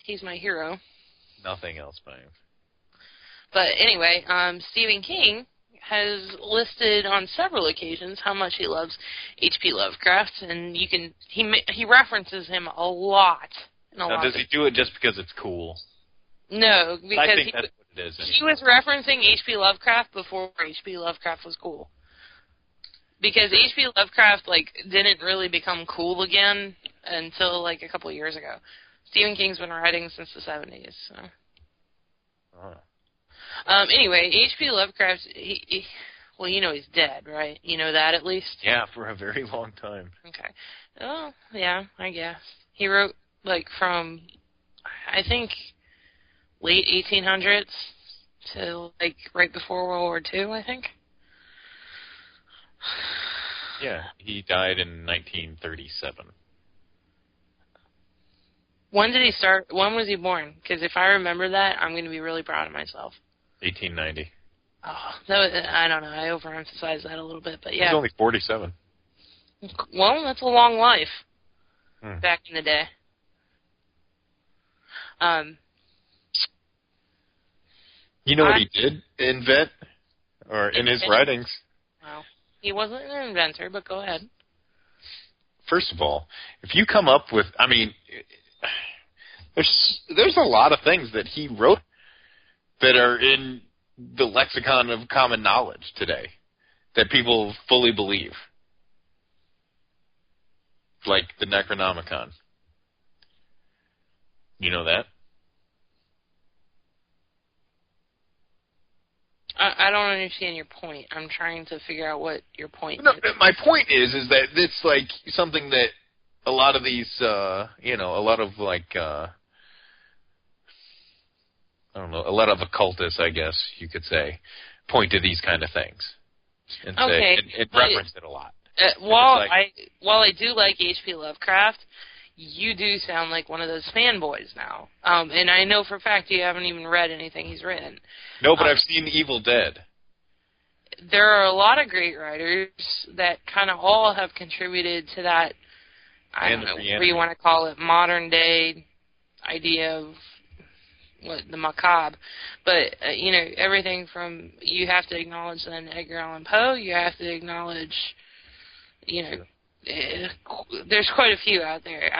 Speaker 2: He's my hero.
Speaker 3: Nothing else by him.
Speaker 2: But anyway, Stephen King has listed on several occasions how much he loves H.P. Lovecraft, and he references him a lot.
Speaker 3: Now, does he do it just because it's cool?
Speaker 2: No, because
Speaker 3: I think that's what it is.
Speaker 2: He was referencing H.P. Lovecraft before H.P. Lovecraft was cool. Because H.P. Lovecraft didn't really become cool again until a couple of years ago. Stephen King's been writing since the 70s. So.
Speaker 3: Oh.
Speaker 2: Anyway, H.P. Lovecraft, well, he's dead, right? You know that at least?
Speaker 3: Yeah, for a very long time.
Speaker 2: Okay. Oh, yeah, I guess. He wrote, from, I think, late 1800s to, right before World War II, I think.
Speaker 3: Yeah, he died in 1937.
Speaker 2: When did he start? When was he born? Because if I remember that, I'm going to be really proud of myself.
Speaker 3: 1890.
Speaker 2: Oh, I don't know. I overemphasized that a little bit, but yeah.
Speaker 3: He's only 47.
Speaker 2: Well, that's a long life back in the day.
Speaker 3: You know what he did invent? Or in his writings?
Speaker 2: Well, he wasn't an inventor, but go ahead.
Speaker 3: First of all, if you come up with, there's a lot of things that he wrote that are in the lexicon of common knowledge today that people fully believe. Like the Necronomicon. You know that?
Speaker 2: I don't understand your point. I'm trying to figure out what your point is.
Speaker 3: My point is that it's something that a lot of these, a lot of a lot of occultists, I guess you could say, point to these kind of things and say it referenced it a lot.
Speaker 2: While I do like H.P. Lovecraft, you do sound like one of those fanboys now. And I know for a fact you haven't even read anything he's written.
Speaker 3: No, but I've seen Evil Dead.
Speaker 2: There are a lot of great writers that kind of all have contributed to that, I don't know what you want to call it, modern day idea of the macabre. But, everything from, you have to acknowledge then Edgar Allan Poe, you have to acknowledge, there's quite a few out there.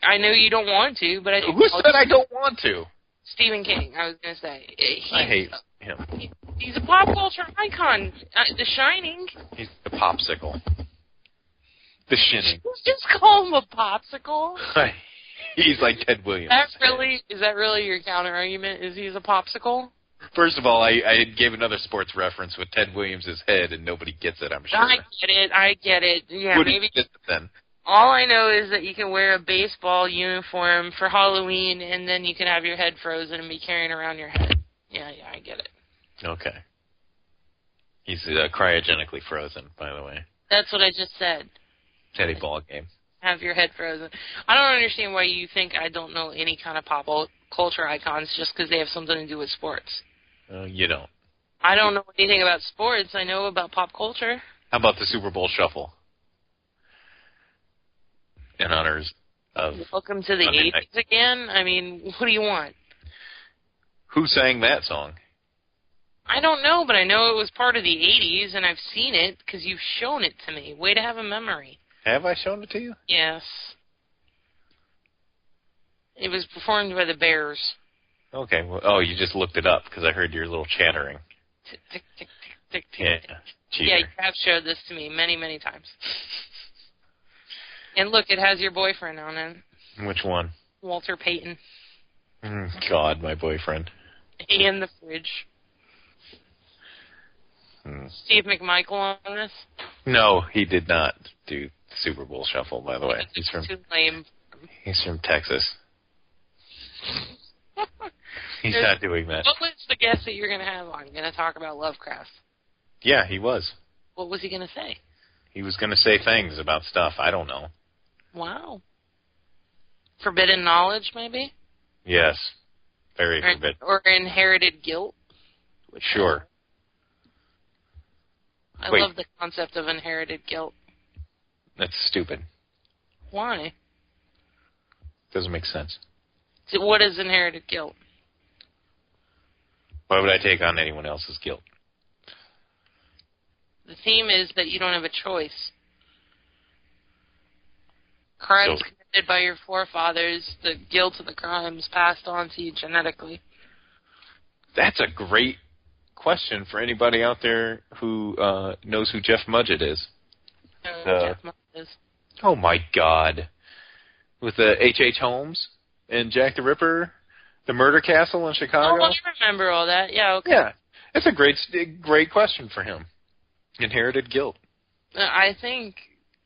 Speaker 2: I know you don't want to, but
Speaker 3: who said I don't want to?
Speaker 2: Stephen King, I was going to say.
Speaker 3: I hate him.
Speaker 2: He's a pop culture icon. The Shining.
Speaker 3: He's the popsicle. The Shining.
Speaker 2: Just call him a popsicle.
Speaker 3: He's like Ted Williams.
Speaker 2: Is that really your counter argument? Is he's a popsicle?
Speaker 3: First of all, I gave another sports reference with Ted Williams' head, and nobody gets it, I'm sure.
Speaker 2: I get it. Yeah, maybe.
Speaker 3: Get it then?
Speaker 2: All I know is that you can wear a baseball uniform for Halloween, and then you can have your head frozen and be carrying around your head. Yeah, I get it.
Speaker 3: Okay. He's cryogenically frozen, by the way.
Speaker 2: That's what I just said.
Speaker 3: Teddy ball game.
Speaker 2: Have your head frozen. I don't understand why you think I don't know any kind of pop culture icons just because they have something to do with sports.
Speaker 3: You don't.
Speaker 2: I don't know anything about sports. I know about pop culture.
Speaker 3: How about the Super Bowl Shuffle? In honors of
Speaker 2: Welcome to the
Speaker 3: Sunday
Speaker 2: 80s
Speaker 3: night.
Speaker 2: Again? What do you want?
Speaker 3: Who sang that song?
Speaker 2: I don't know, but I know it was part of the 80s, and I've seen it because you've shown it to me. Way to have a memory.
Speaker 3: Have I shown it to you?
Speaker 2: Yes. It was performed by the Bears.
Speaker 3: Okay. Well, you just looked it up because I heard your little chattering.
Speaker 2: Tick, tick, tick, tick, tick,
Speaker 3: Yeah.
Speaker 2: tick.
Speaker 3: Cheater.
Speaker 2: Yeah, you have showed this to me many, many times. And look, it has your boyfriend on it.
Speaker 3: Which one?
Speaker 2: Walter Payton.
Speaker 3: God, my boyfriend.
Speaker 2: And the fridge. Steve McMichael on this?
Speaker 1: No, he did not do Super Bowl Shuffle, by the way.
Speaker 2: He's too lame.
Speaker 1: He's from Texas. He's not doing that.
Speaker 2: What was the guest that you're going to have on? Going to talk about Lovecraft?
Speaker 1: Yeah, he was.
Speaker 2: What was he going to say?
Speaker 1: He was going to say things about stuff. I don't know.
Speaker 2: Wow. Forbidden knowledge, maybe?
Speaker 1: Yes. Very forbidden.
Speaker 2: Or inherited guilt?
Speaker 1: Sure.
Speaker 2: I love the concept of inherited guilt.
Speaker 1: That's stupid.
Speaker 2: Why?
Speaker 1: Doesn't make sense.
Speaker 2: So what is inherited guilt?
Speaker 1: Why would I take on anyone else's guilt?
Speaker 2: The theme is that you don't have a choice. Crimes committed by your forefathers, the guilt of the crimes passed on to you genetically.
Speaker 1: That's a great question for anybody out there who knows who Jeff Mudgett is.
Speaker 2: Jeff Mudgett is.
Speaker 1: Oh, my God. With H.H. Holmes and Jack the Ripper, the murder castle in Chicago.
Speaker 2: Oh, I remember all that. Yeah, okay.
Speaker 1: Yeah. It's a great question for him. Inherited guilt.
Speaker 2: I think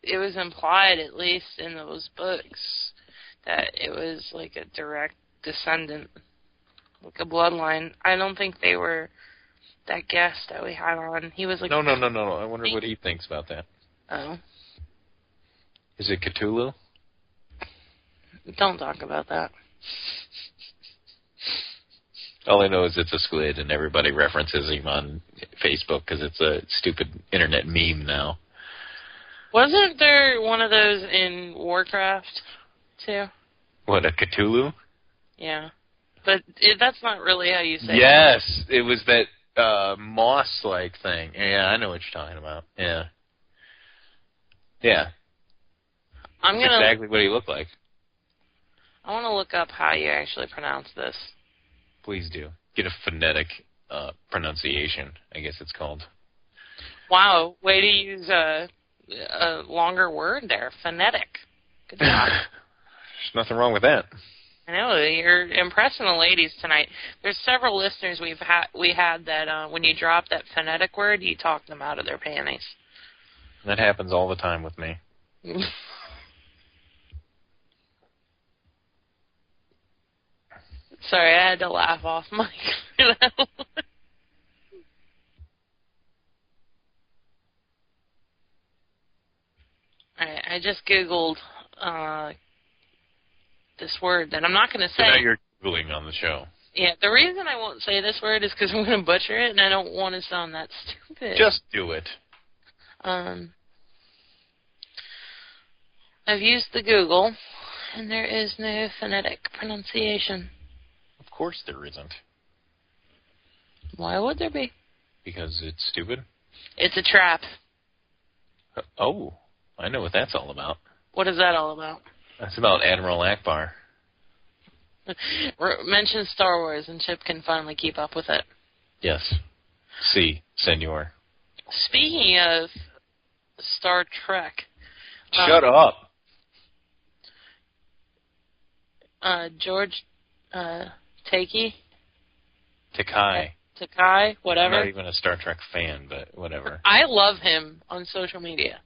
Speaker 2: it was implied, at least in those books, that it was like a direct descendant, like a bloodline. I don't think they were that guest that we had on. He was like... No.
Speaker 1: I wonder what he thinks about that.
Speaker 2: Oh.
Speaker 1: Is it Cthulhu?
Speaker 2: Don't talk about that.
Speaker 1: All I know is it's a squid, and everybody references him on Facebook because it's a stupid internet meme now.
Speaker 2: Wasn't there one of those in Warcraft, too?
Speaker 1: What, a Cthulhu?
Speaker 2: Yeah. But that's not really how you say it.
Speaker 1: Yes, it was that moss-like thing. Yeah, I know what you're talking about. Yeah. Yeah.
Speaker 2: That's
Speaker 1: exactly what he looked like.
Speaker 2: I want to look up how you actually pronounce this.
Speaker 1: Please do. Get a phonetic pronunciation, I guess it's called.
Speaker 2: Wow, way to use a longer word there. Phonetic. Good job.
Speaker 1: There's nothing wrong with that.
Speaker 2: I know, you're impressing the ladies tonight. There's several listeners we had that when you drop that phonetic word, you talk them out of their panties.
Speaker 1: That happens all the time with me.
Speaker 2: Sorry, I had to laugh off mic for that one. Alright, I just Googled this word that I'm not going to say.
Speaker 1: So now you're Googling on the show.
Speaker 2: Yeah, the reason I won't say this word is because I'm going to butcher it, and I don't want to sound that stupid.
Speaker 1: Just do it.
Speaker 2: I've used the Google, and there is no phonetic pronunciation.
Speaker 1: Of course there isn't.
Speaker 2: Why would there be?
Speaker 1: Because it's stupid?
Speaker 2: It's a trap.
Speaker 1: Oh, I know what that's all about.
Speaker 2: What is that all about?
Speaker 1: That's about Admiral Akbar.
Speaker 2: Mention Star Wars, and Chip can finally keep up with it.
Speaker 1: Yes. Si, senor.
Speaker 2: Speaking of Star Trek...
Speaker 1: Shut up.
Speaker 2: George Takei, whatever.
Speaker 1: I'm not even a Star Trek fan, but whatever.
Speaker 2: I love him on social media.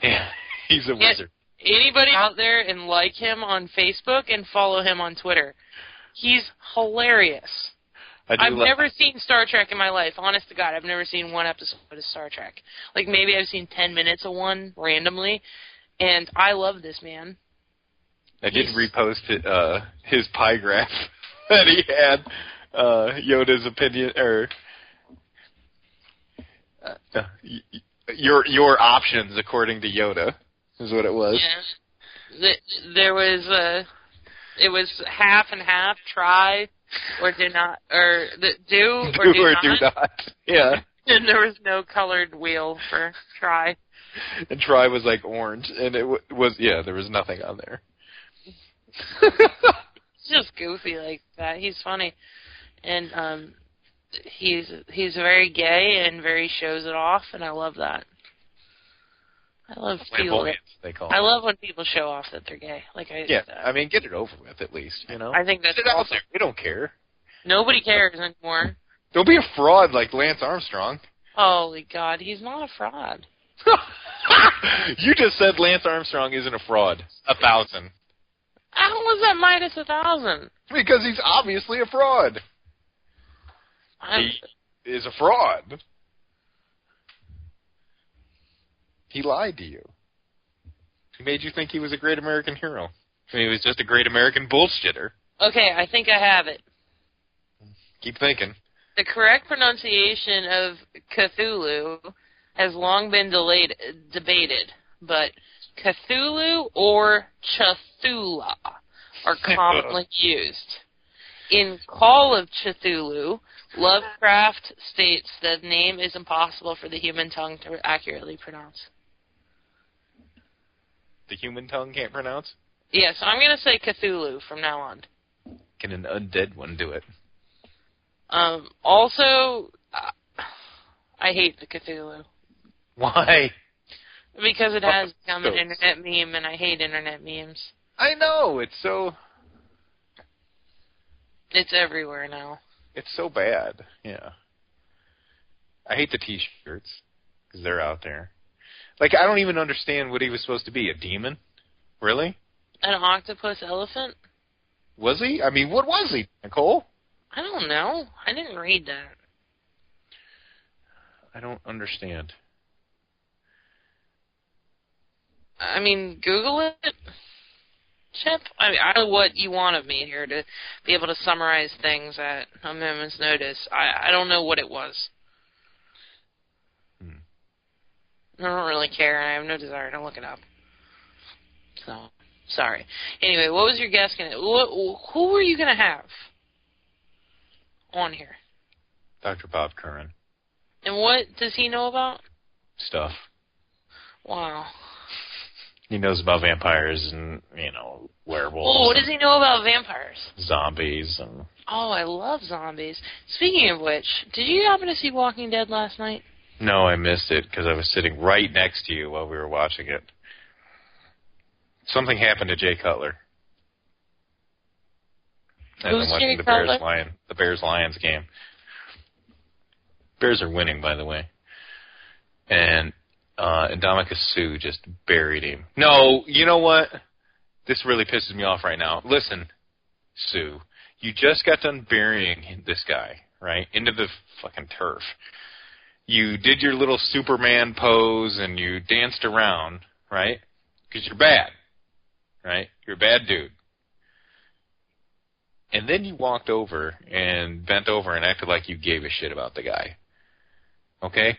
Speaker 1: Yeah, he's a wizard.
Speaker 2: Anybody out there and like him on Facebook and follow him on Twitter. He's hilarious. I've never seen Star Trek in my life. Honest to God, I've never seen one episode of Star Trek. Like, maybe I've seen 10 minutes of one randomly, and I love this man.
Speaker 1: I did repost it, his pie graph that he had, Yoda's opinion, or your options according to Yoda is what it was.
Speaker 2: Yeah. There was it was half and half, try or do not, or do or do not.
Speaker 1: Yeah.
Speaker 2: And there was no colored wheel for try.
Speaker 1: And try was like orange, and it was, there was nothing on there.
Speaker 2: It's just goofy like that. He's funny, and he's very gay and very shows it off, and I love that. I love people. I love when people show off that they're gay.
Speaker 1: I mean, get it over with at least. You know,
Speaker 2: I think that's
Speaker 1: awesome. We don't care.
Speaker 2: Nobody cares anymore.
Speaker 3: Don't be a fraud like Lance Armstrong.
Speaker 2: Holy God, he's not a fraud.
Speaker 3: You just said Lance Armstrong isn't a fraud. 1,000.
Speaker 2: How was that minus 1,000?
Speaker 3: Because he's obviously a fraud. He is a fraud. He lied to you. He made you think he was a great American hero. He was just a great American bullshitter.
Speaker 2: Okay, I think I have it.
Speaker 3: Keep thinking.
Speaker 2: The correct pronunciation of Cthulhu has long been debated, but Cthulhu or Cthulhu are commonly used. In Call of Cthulhu, Lovecraft states that the name is impossible for the human tongue to accurately pronounce.
Speaker 3: The human tongue can't pronounce?
Speaker 2: Yeah, so I'm going to say Cthulhu from now on.
Speaker 3: Can an undead one do it?
Speaker 2: Also, I hate the Cthulhu.
Speaker 3: Why?
Speaker 2: Because it has become an internet meme, and I hate internet memes.
Speaker 3: I know, it's so...
Speaker 2: It's everywhere now.
Speaker 3: It's so bad, yeah. I hate the T-shirts, because they're out there. Like, I don't even understand what he was supposed to be, a demon? Really?
Speaker 2: An octopus elephant?
Speaker 3: Was he? I mean, what was he, Nicole?
Speaker 2: I don't know. I didn't read that.
Speaker 3: I don't understand.
Speaker 2: I mean, Google it, Chip. I mean, I don't know what you want of me here to be able to summarize things at a moment's notice. I don't know what it was. I don't really care, and I have no desire to look it up. So, sorry. Anyway, what was your guess going to... Who were you going to have on here?
Speaker 3: Dr. Bob Curran.
Speaker 2: And what does he know about?
Speaker 3: Stuff.
Speaker 2: Wow.
Speaker 3: He knows about vampires and, werewolves.
Speaker 2: Oh, what does he know about vampires?
Speaker 3: Zombies. And...
Speaker 2: Oh, I love zombies. Speaking of which, did you happen to see Walking Dead last night?
Speaker 3: No, I missed it because I was sitting right next to you while we were watching it. Something happened to Jay Cutler. As I'm watching the Bears-Lions game. Bears are winning, by the way. And Ndamukong Suh just buried him. No, you know what? This really pisses me off right now. Listen, Sue, you just got done burying this guy, right, into the fucking turf. You did your little Superman pose and you danced around, right? Because you're bad, right? You're a bad dude. And then you walked over and bent over and acted like you gave a shit about the guy. Okay?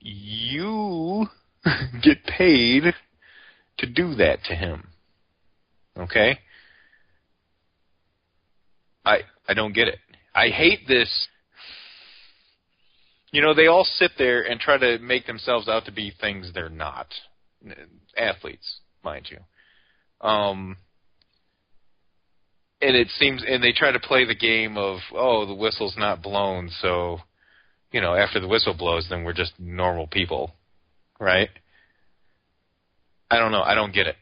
Speaker 3: You get paid to do that to him. Okay? I don't get it. I hate this. They all sit there and try to make themselves out to be things they're not. Athletes, mind you. And they try to play the game of, the whistle's not blown, so, after the whistle blows, then we're just normal people, right? I don't know. I don't get it.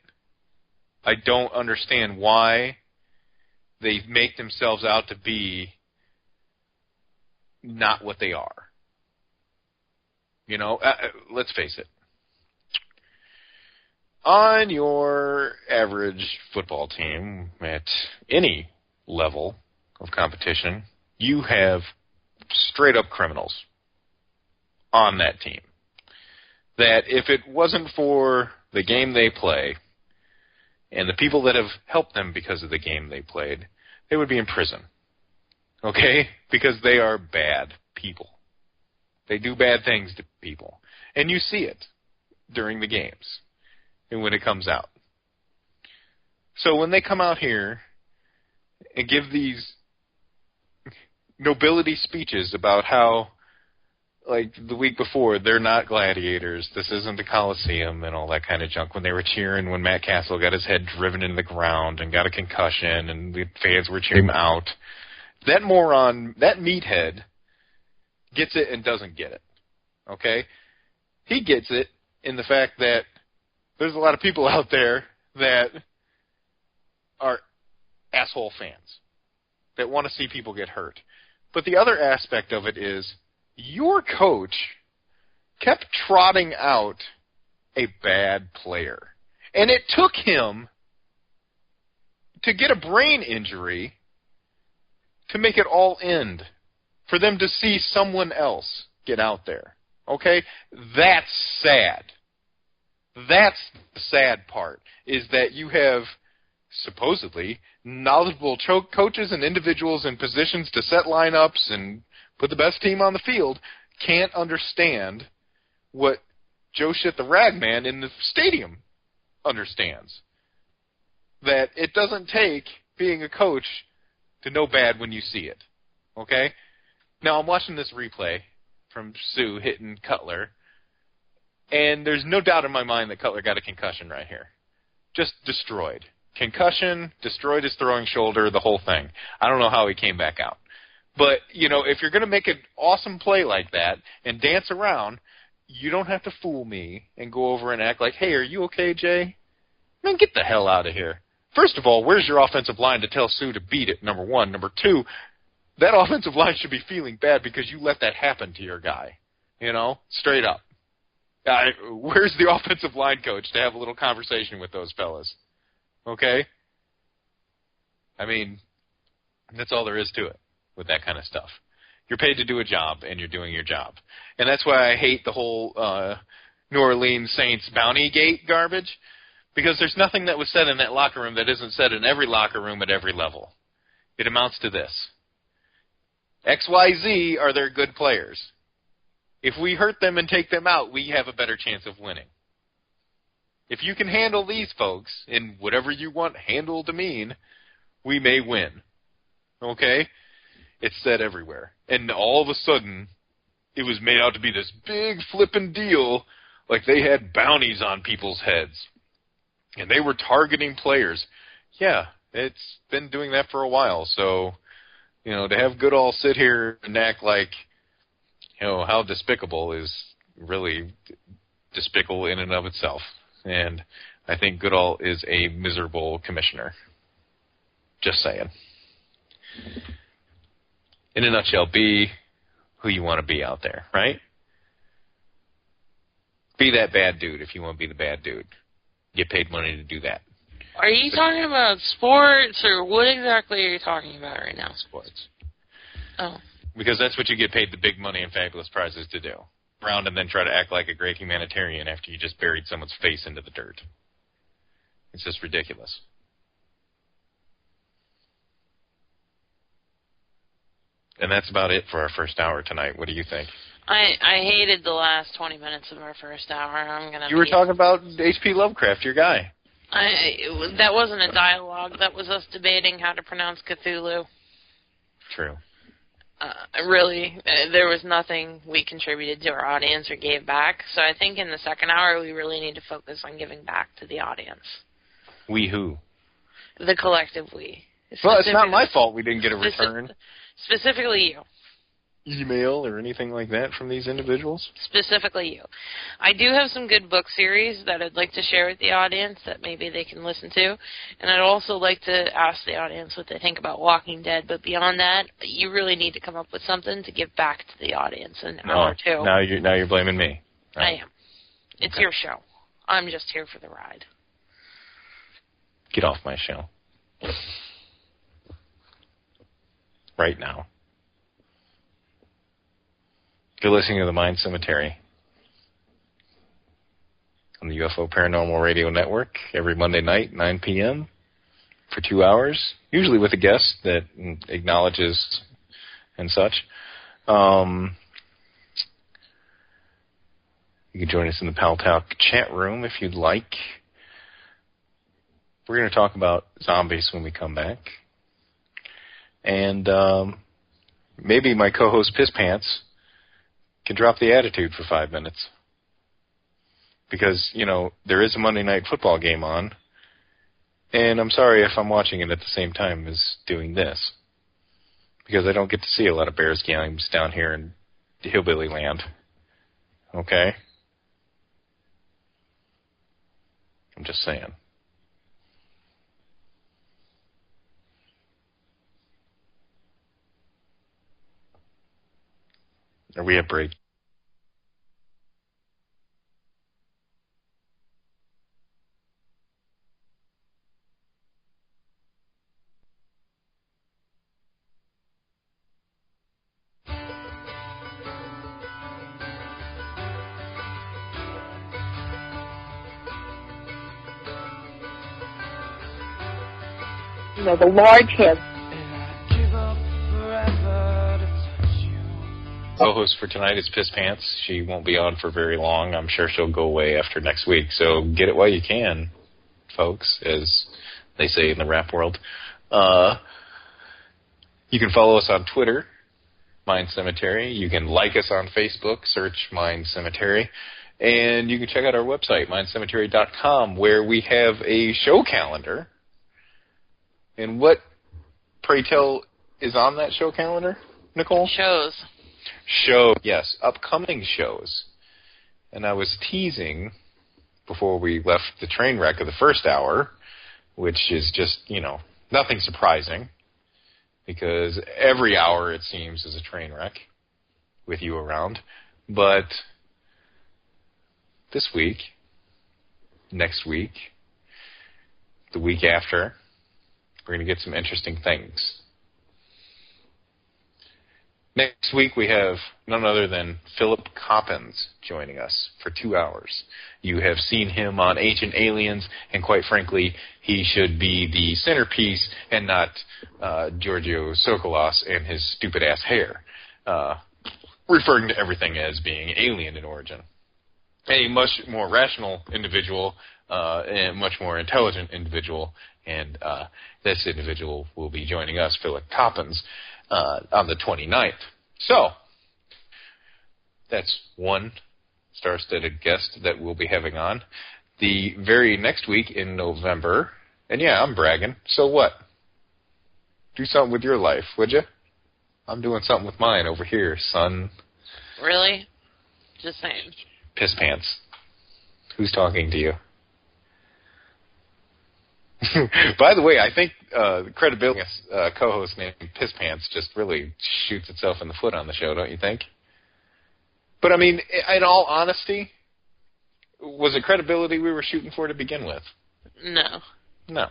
Speaker 3: I don't understand why they make themselves out to be not what they are. Let's face it. On your average football team at any level of competition, you have straight-up criminals on that team. That if it wasn't for the game they play and the people that have helped them because of the game they played, they would be in prison. Okay? Because they are bad people. They do bad things to people. And you see it during the games and when it comes out. So when they come out here and give these nobility speeches about how, like the week before, they're not gladiators, this isn't the Coliseum and all that kind of junk, when they were cheering when Matt Castle got his head driven into the ground and got a concussion and the fans were cheering him out, that moron, that meathead, gets it and doesn't get it. Okay? He gets it in the fact that there's a lot of people out there that are asshole fans that want to see people get hurt. But the other aspect of it is your coach kept trotting out a bad player. And it took him to get a brain injury to make it all end, for them to see someone else get out there. Okay? That's sad. That's the sad part, is that you have supposedly knowledgeable coaches and individuals in positions to set lineups and put the best team on the field can't understand what Joe Shit the Ragman in the stadium understands. That it doesn't take being a coach to know bad when you see it. Okay? Now, I'm watching this replay from Sue hitting Cutler, and there's no doubt in my mind that Cutler got a concussion right here. Just destroyed. Concussion, destroyed his throwing shoulder, the whole thing. I don't know how he came back out. But, you know, if you're going to make an awesome play like that and dance around, you don't have to fool me and go over and act like, hey, are you okay, Jay? Man, get the hell out of here. First of all, where's your offensive line to tell Sue to beat it, number one? Number two, that offensive line should be feeling bad because you let that happen to your guy. You know, straight up. Where's the offensive line coach to have a little conversation with those fellas? Okay? I mean, that's all there is to it with that kind of stuff. You're paid to do a job, and you're doing your job. And that's why I hate the whole New Orleans Saints bounty gate garbage, because there's nothing that was said in that locker room that isn't said in every locker room at every level. It amounts to this. XYZ are their good players. If we hurt them and take them out, we have a better chance of winning. If you can handle these folks, in whatever you want handle to mean, we may win. Okay? It's said everywhere. And all of a sudden, it was made out to be this big flippin' deal, like they had bounties on people's heads. And they were targeting players. Yeah, it's been doing that for a while. So, you know, to have Goodall sit here and act like, you know, how despicable is really despicable in and of itself. And I think Goodall is a miserable commissioner. Just saying. In a nutshell, be who you want to be out there, right? Be that bad dude if you want to be the bad dude. Get paid money to do that.
Speaker 2: Are you talking about sports, or what exactly are you talking about right now?
Speaker 3: Sports.
Speaker 2: Oh.
Speaker 3: Because that's what you get paid the big money and fabulous prizes to do. Around and then try to act like a great humanitarian after you just buried someone's face into the dirt. It's just ridiculous. And that's about it for our first hour tonight. What do you think?
Speaker 2: I hated the last 20 minutes of our first hour.
Speaker 3: You were talking about H.P. Lovecraft, your guy.
Speaker 2: That wasn't a dialogue. That was us debating how to pronounce Cthulhu.
Speaker 3: True.
Speaker 2: Really, there was nothing we contributed to our audience or gave back. So I think in the second hour, we really need to focus on giving back to the audience.
Speaker 3: We who?
Speaker 2: The collective we.
Speaker 3: Well, it's not my fault we didn't get a return.
Speaker 2: Specifically you.
Speaker 3: Email or anything like that from these individuals?
Speaker 2: Specifically you. I do have some good book series that I'd like to share with the audience that maybe they can listen to. And I'd also like to ask the audience what they think about Walking Dead. But beyond that, you really need to come up with something to give back to the audience in an hour or two.
Speaker 3: Now you're blaming me.
Speaker 2: Right. I am. It's your show. I'm just here for the ride.
Speaker 3: Get off my show. Right now. You're listening to the ChMind Cemetery on the UFO Paranormal Radio Network every Monday night, 9 p.m. for 2 hours, usually with a guest that acknowledges and such. You can join us in the Pal Talk chat room if you'd like. We're going to talk about zombies when we come back. And maybe my co-host Piss Pants can drop the attitude for 5 minutes. Because, you know, there is a Monday night football game on, and I'm sorry if I'm watching it at the same time as doing this. Because I don't get to see a lot of Bears games down here in Hillbilly Land. Okay? I'm just saying.
Speaker 1: Are we at break?
Speaker 4: The large head.
Speaker 1: Co-host for tonight is Piss Pants. She won't be on for very long. I'm sure she'll go away after next week. So get it while you can, folks, as they say in the rap world. You can follow us on Twitter, Mind Cemetery. You can like us on Facebook, search Mind Cemetery. And you can check out our website, mindcemetery.com, where we have a show calendar. And what, pray tell, is on that show calendar, Nicole? Shows, yes, upcoming shows. And I was teasing before we left the train wreck of the first hour, which is just, nothing surprising, because every hour, it seems, is a train wreck with you around. But this week, next week, the week after, we're going to get some interesting things. Next week, we have none other than Philip Coppens joining us for 2 hours. You have seen him on Ancient Aliens, and quite frankly, he should be the centerpiece and not Giorgio Tsoukalos and his stupid-ass hair, referring to everything as being alien in origin. A much more rational individual, and a much more intelligent individual, and this individual will be joining us, Philip Coppens, on the 29th. So, that's one star-studded guest that we'll be having on. The very next week in November, and yeah, I'm bragging, so what? Do something with your life, would you? I'm doing something with mine over here, son.
Speaker 2: Really? Just saying.
Speaker 1: Piss Pants. Who's talking to you? By the way, I think the credibility of co-host named Piss Pants just really shoots itself in the foot on the show, don't you think? But, I mean, in all honesty, was it credibility we were shooting for to begin with?
Speaker 2: No.
Speaker 1: No,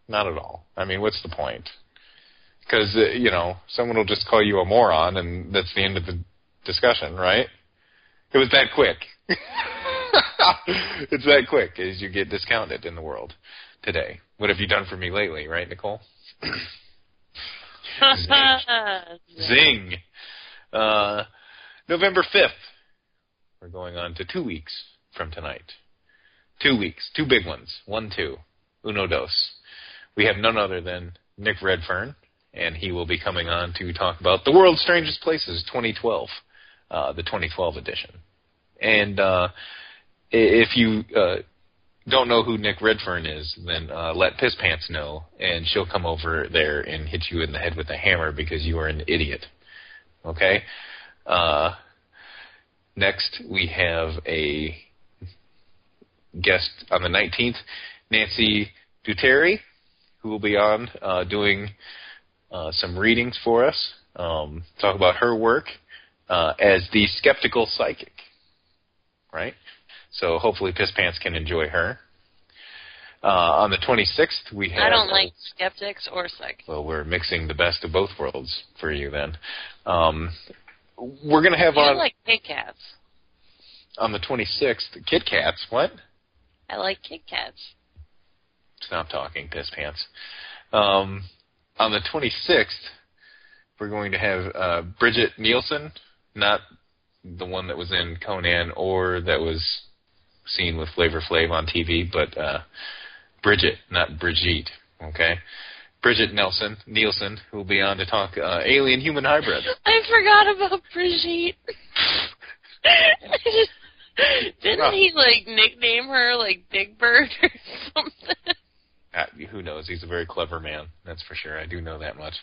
Speaker 1: not at all. I mean, what's the point? Because, someone will just call you a moron, and that's the end of the discussion, right? It was that quick. It's that quick as you get discounted in the world today. What have you done for me lately, right, Nicole? Zing. November 5th. We're going on to 2 weeks from tonight. 2 weeks. 2 big ones. 1, 2. Uno, dos. We have none other than Nick Redfern, and he will be coming on to talk about The World's Strangest Places 2012, the 2012 edition. And if you don't know who Nick Redfern is, then let Piss Pants know, and she'll come over there and hit you in the head with a hammer because you are an idiot. Okay? Next, we have a guest on the 19th, Nancy Duterte, who will be on doing some readings for us, talk about her work as the skeptical psychic. Right? So hopefully Piss Pants can enjoy her. On the 26th, we have...
Speaker 2: I don't like skeptics or psychics.
Speaker 1: Well, we're mixing the best of both worlds for you then. We're going to have
Speaker 2: I
Speaker 1: on...
Speaker 2: like Kit Kats.
Speaker 1: On the 26th, Kit Kats, what?
Speaker 2: I like Kit Kats.
Speaker 1: Stop talking, Piss Pants. On the 26th, we're going to have Bridget Nielsen, not the one that was in Conan or that was seen with Flavor Flav on TV, but Bridget, not Brigitte, okay? Bridget Nielsen, who will be on to talk alien-human hybrid.
Speaker 2: I forgot about Brigitte. Didn't he, nickname her, Big Bird or something?
Speaker 1: Who knows? He's a very clever man, that's for sure. I do know that much.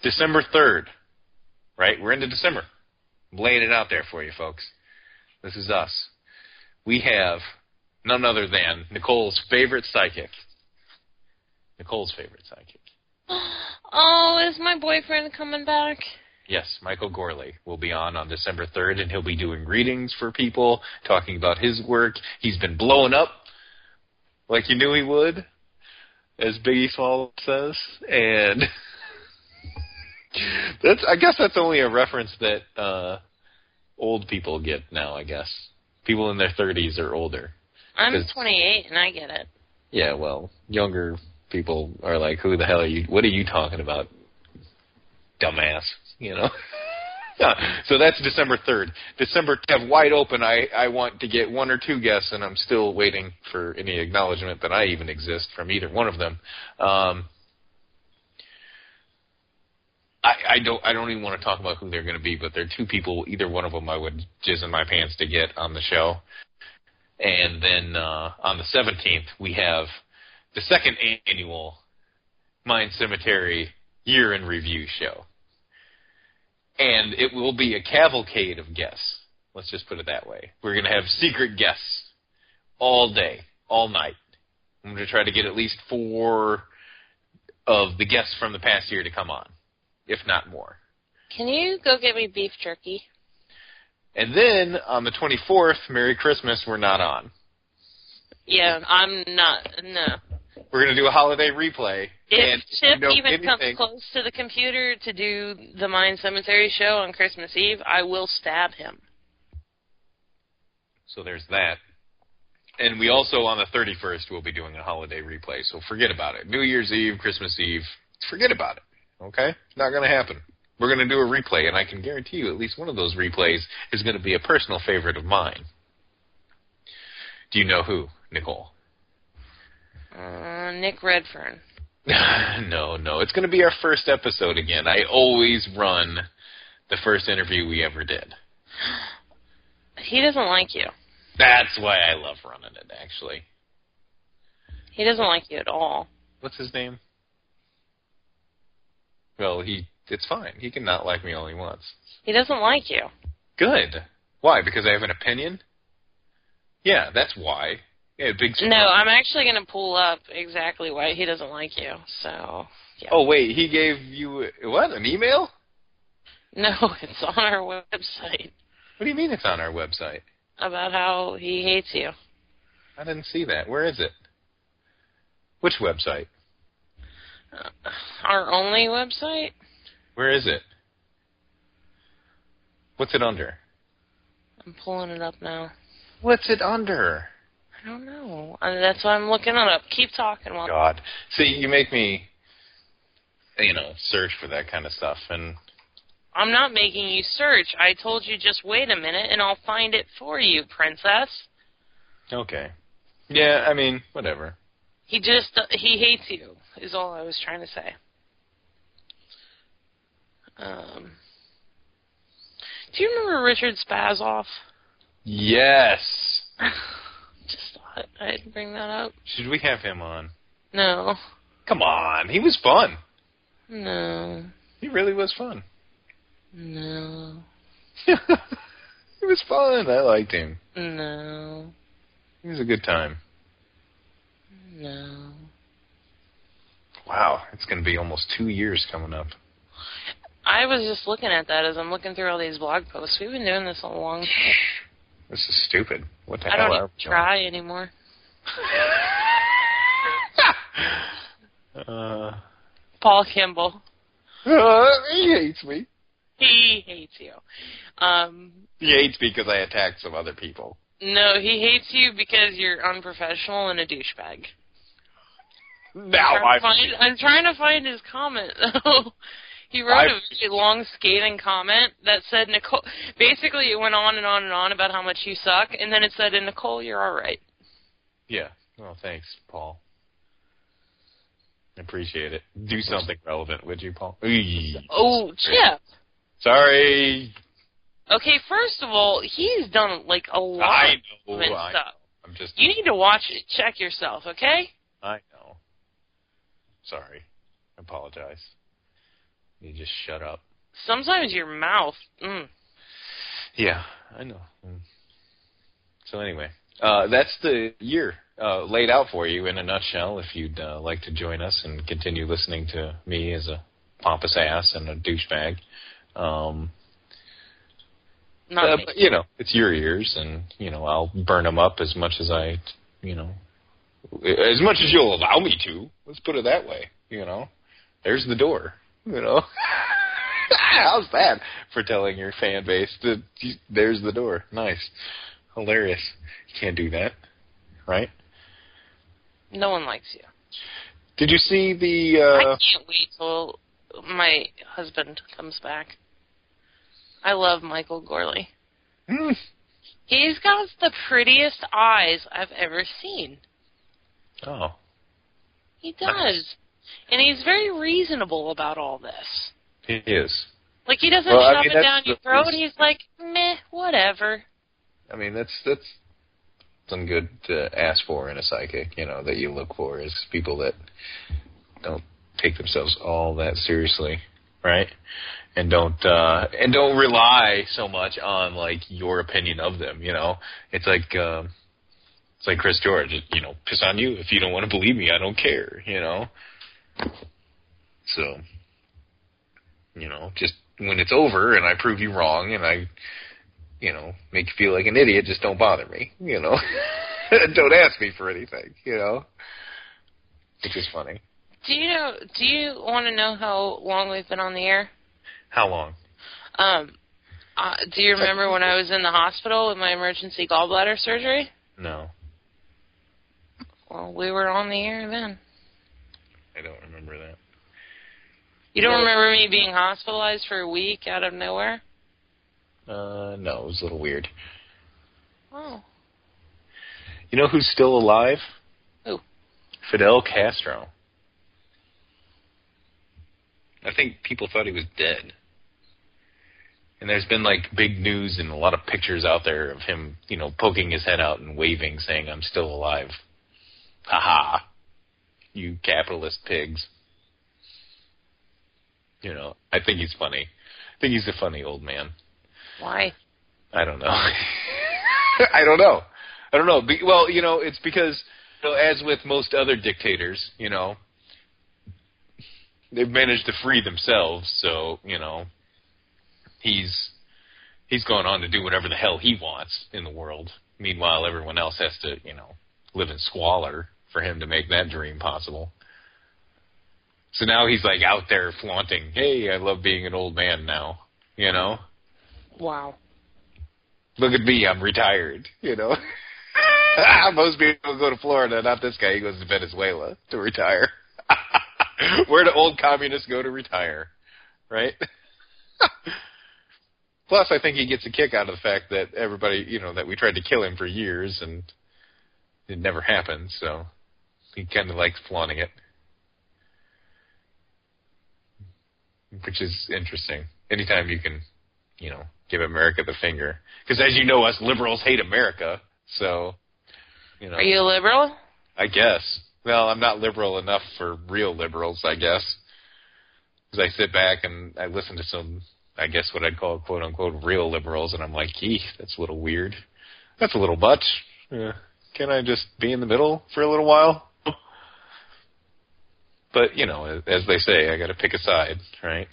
Speaker 1: December 3rd. Right? We're into December. I'm laying it out there for you, folks. This is us. We have none other than Nicole's favorite psychic.
Speaker 2: Oh, is my boyfriend coming back?
Speaker 1: Yes, Michael Gorley will be on December 3rd, and he'll be doing readings for people, talking about his work. He's been blowing up like you knew he would, as Biggie Small says. And I guess that's only a reference that old people get now, I guess. People in their 30s or older.
Speaker 2: I'm 28, and I get it.
Speaker 1: Yeah, well, younger people are like, who the hell are you? What are you talking about, dumbass? You know? So that's December 3rd. December 10th, wide open. I want to get one or two guests, and I'm still waiting for any acknowledgement that I even exist from either one of them. I don't even want to talk about who they're going to be, but they're two people. Either one of them I would jizz in my pants to get on the show. And then on the 17th, we have the second annual ChMind Cemetery Year in Review show. And it will be a cavalcade of guests. Let's just put it that way. We're going to have secret guests all day, all night. I'm going to try to get at least 4 of the guests from the past year to come on, if not more.
Speaker 2: Can you go get me beef jerky?
Speaker 1: And then on the 24th, Merry Christmas, we're not on.
Speaker 2: Yeah, I'm not. No.
Speaker 1: We're going to do a holiday replay.
Speaker 2: If Chip even comes close to the computer to do the ChMind Cemetery show on Christmas Eve, I will stab him.
Speaker 1: So there's that. And we also, on the 31st, will be doing a holiday replay, so forget about it. New Year's Eve, Christmas Eve, forget about it, okay? It's not going to happen. We're going to do a replay, and I can guarantee you at least one of those replays is going to be a personal favorite of mine. Do you know who, Nicole?
Speaker 2: Nick Redfern.
Speaker 1: No. It's going to be our first episode again. I always run the first interview we ever did.
Speaker 2: He doesn't like you.
Speaker 1: That's why I love running it, actually.
Speaker 2: He doesn't like you at all.
Speaker 1: What's his name? Well, it's fine. He can not like me all he wants.
Speaker 2: He doesn't like you.
Speaker 1: Good. Why? Because I have an opinion? Yeah, that's why. Yeah,
Speaker 2: No, I'm actually going to pull up exactly why he doesn't like you. So, yeah.
Speaker 1: Oh, wait, he gave you, what, an email?
Speaker 2: No, it's on our website.
Speaker 1: What do you mean it's on our website?
Speaker 2: About how he hates you.
Speaker 1: I didn't see that. Where is it? Which website?
Speaker 2: Our only website?
Speaker 1: Where is it? What's it under?
Speaker 2: I'm pulling it up now.
Speaker 1: What's it under?
Speaker 2: I don't know. That's why I'm looking it up. Keep talking.
Speaker 1: God. See, you make me, search for that kind of stuff. And
Speaker 2: I'm not making you search. I told you just wait a minute, and I'll find it for you, princess.
Speaker 1: Okay. Yeah, I mean, whatever.
Speaker 2: He hates you, is all I was trying to say. Do you remember Richard Spazoff?
Speaker 1: Yes.
Speaker 2: Just thought I'd bring that up.
Speaker 1: Should we have him on?
Speaker 2: No.
Speaker 1: Come on, he was fun.
Speaker 2: No.
Speaker 1: He really was fun.
Speaker 2: No.
Speaker 1: He was fun. I liked him.
Speaker 2: No.
Speaker 1: He was a good time.
Speaker 2: No.
Speaker 1: Wow, it's going to be almost 2 years coming up.
Speaker 2: I was just looking at that as I'm looking through all these blog posts. We've been doing this a long time.
Speaker 1: This is stupid. What the hell?
Speaker 2: I don't even try anymore. Paul Kimball.
Speaker 1: He hates me.
Speaker 2: He hates you.
Speaker 1: He hates me because I attacked some other people.
Speaker 2: No, he hates you because you're unprofessional and a douchebag.
Speaker 1: Now
Speaker 2: I'm trying to find his comment, though. He wrote a really long, scathing comment that said, Nicole, basically it went on and on and on about how much you suck, and then it said, and Nicole, you're all right.
Speaker 1: Yeah. Well, thanks, Paul. I appreciate it. Do something relevant, would you, Paul?
Speaker 2: Oh, Chip.
Speaker 1: Sorry.
Speaker 2: Okay, first of all, he's done, a lot of stuff. You need to watch it. Check yourself, okay?
Speaker 1: I know. Sorry. I apologize. You just shut up.
Speaker 2: Sometimes your mouth.
Speaker 1: Yeah, I know. So anyway, that's the year laid out for you in a nutshell. If you'd like to join us and continue listening to me as a pompous ass and a douchebag,
Speaker 2: Not
Speaker 1: but, it's your ears, and, I'll burn them up as much as as much as you'll allow me to. Let's put it that way, There's the door, How's that for telling your fan base that there's the door? Nice. Hilarious. You can't do that, right?
Speaker 2: No one likes you.
Speaker 1: Did you see the...
Speaker 2: I can't wait till my husband comes back. I love Michael Gorley. He's got the prettiest eyes I've ever seen.
Speaker 1: Oh.
Speaker 2: He does. Nice. And he's very reasonable about all this.
Speaker 1: He is.
Speaker 2: Like, he doesn't shove it down your throat. He's like, meh, whatever.
Speaker 1: I mean, that's something good to ask for in a psychic, that you look for is people that don't take themselves all that seriously, right? And don't rely so much on, like, your opinion of them, It's like Chris George, piss on you. If you don't want to believe me, I don't care, So, just when it's over and I prove you wrong and I, make you feel like an idiot, just don't bother me, Don't ask me for anything, Which is funny.
Speaker 2: Do you want to know how long we've been on the air?
Speaker 1: How long?
Speaker 2: Do you remember when I was in the hospital with my emergency gallbladder surgery?
Speaker 1: No.
Speaker 2: Well, we were on the air then.
Speaker 1: I don't remember that.
Speaker 2: You don't remember me being hospitalized for a week out of nowhere?
Speaker 1: No, it was a little weird.
Speaker 2: Oh.
Speaker 1: You know who's still alive?
Speaker 2: Who?
Speaker 1: Fidel Castro. I think people thought he was dead. And there's been, like, big news and a lot of pictures out there of him, poking his head out and waving, saying, I'm still alive. Ha-ha. You capitalist pigs. I think he's funny. I think he's a funny old man.
Speaker 2: Why?
Speaker 1: I don't know. I don't know. Well, it's because, as with most other dictators, they've managed to free themselves, so, he's gone on to do whatever the hell he wants in the world. Meanwhile, everyone else has to, live in squalor for him to make that dream possible. So now he's, like, out there flaunting, hey, I love being an old man now,
Speaker 2: Wow.
Speaker 1: Look at me, I'm retired, Most people go to Florida, not this guy. He goes to Venezuela to retire. Where do old communists go to retire, right? Plus, I think he gets a kick out of the fact that everybody, that we tried to kill him for years and it never happened, so he kind of likes flaunting it, which is interesting. Anytime you can, give America the finger. Because as you know, us liberals hate America, so,
Speaker 2: Are you a liberal?
Speaker 1: I guess. Well, I'm not liberal enough for real liberals, I guess. Because I sit back and I listen to some, I guess what I'd call, quote-unquote, real liberals, and I'm like, gee, that's a little weird. That's a little much. Can I just be in the middle for a little while? But, as they say, I got to pick a side, right?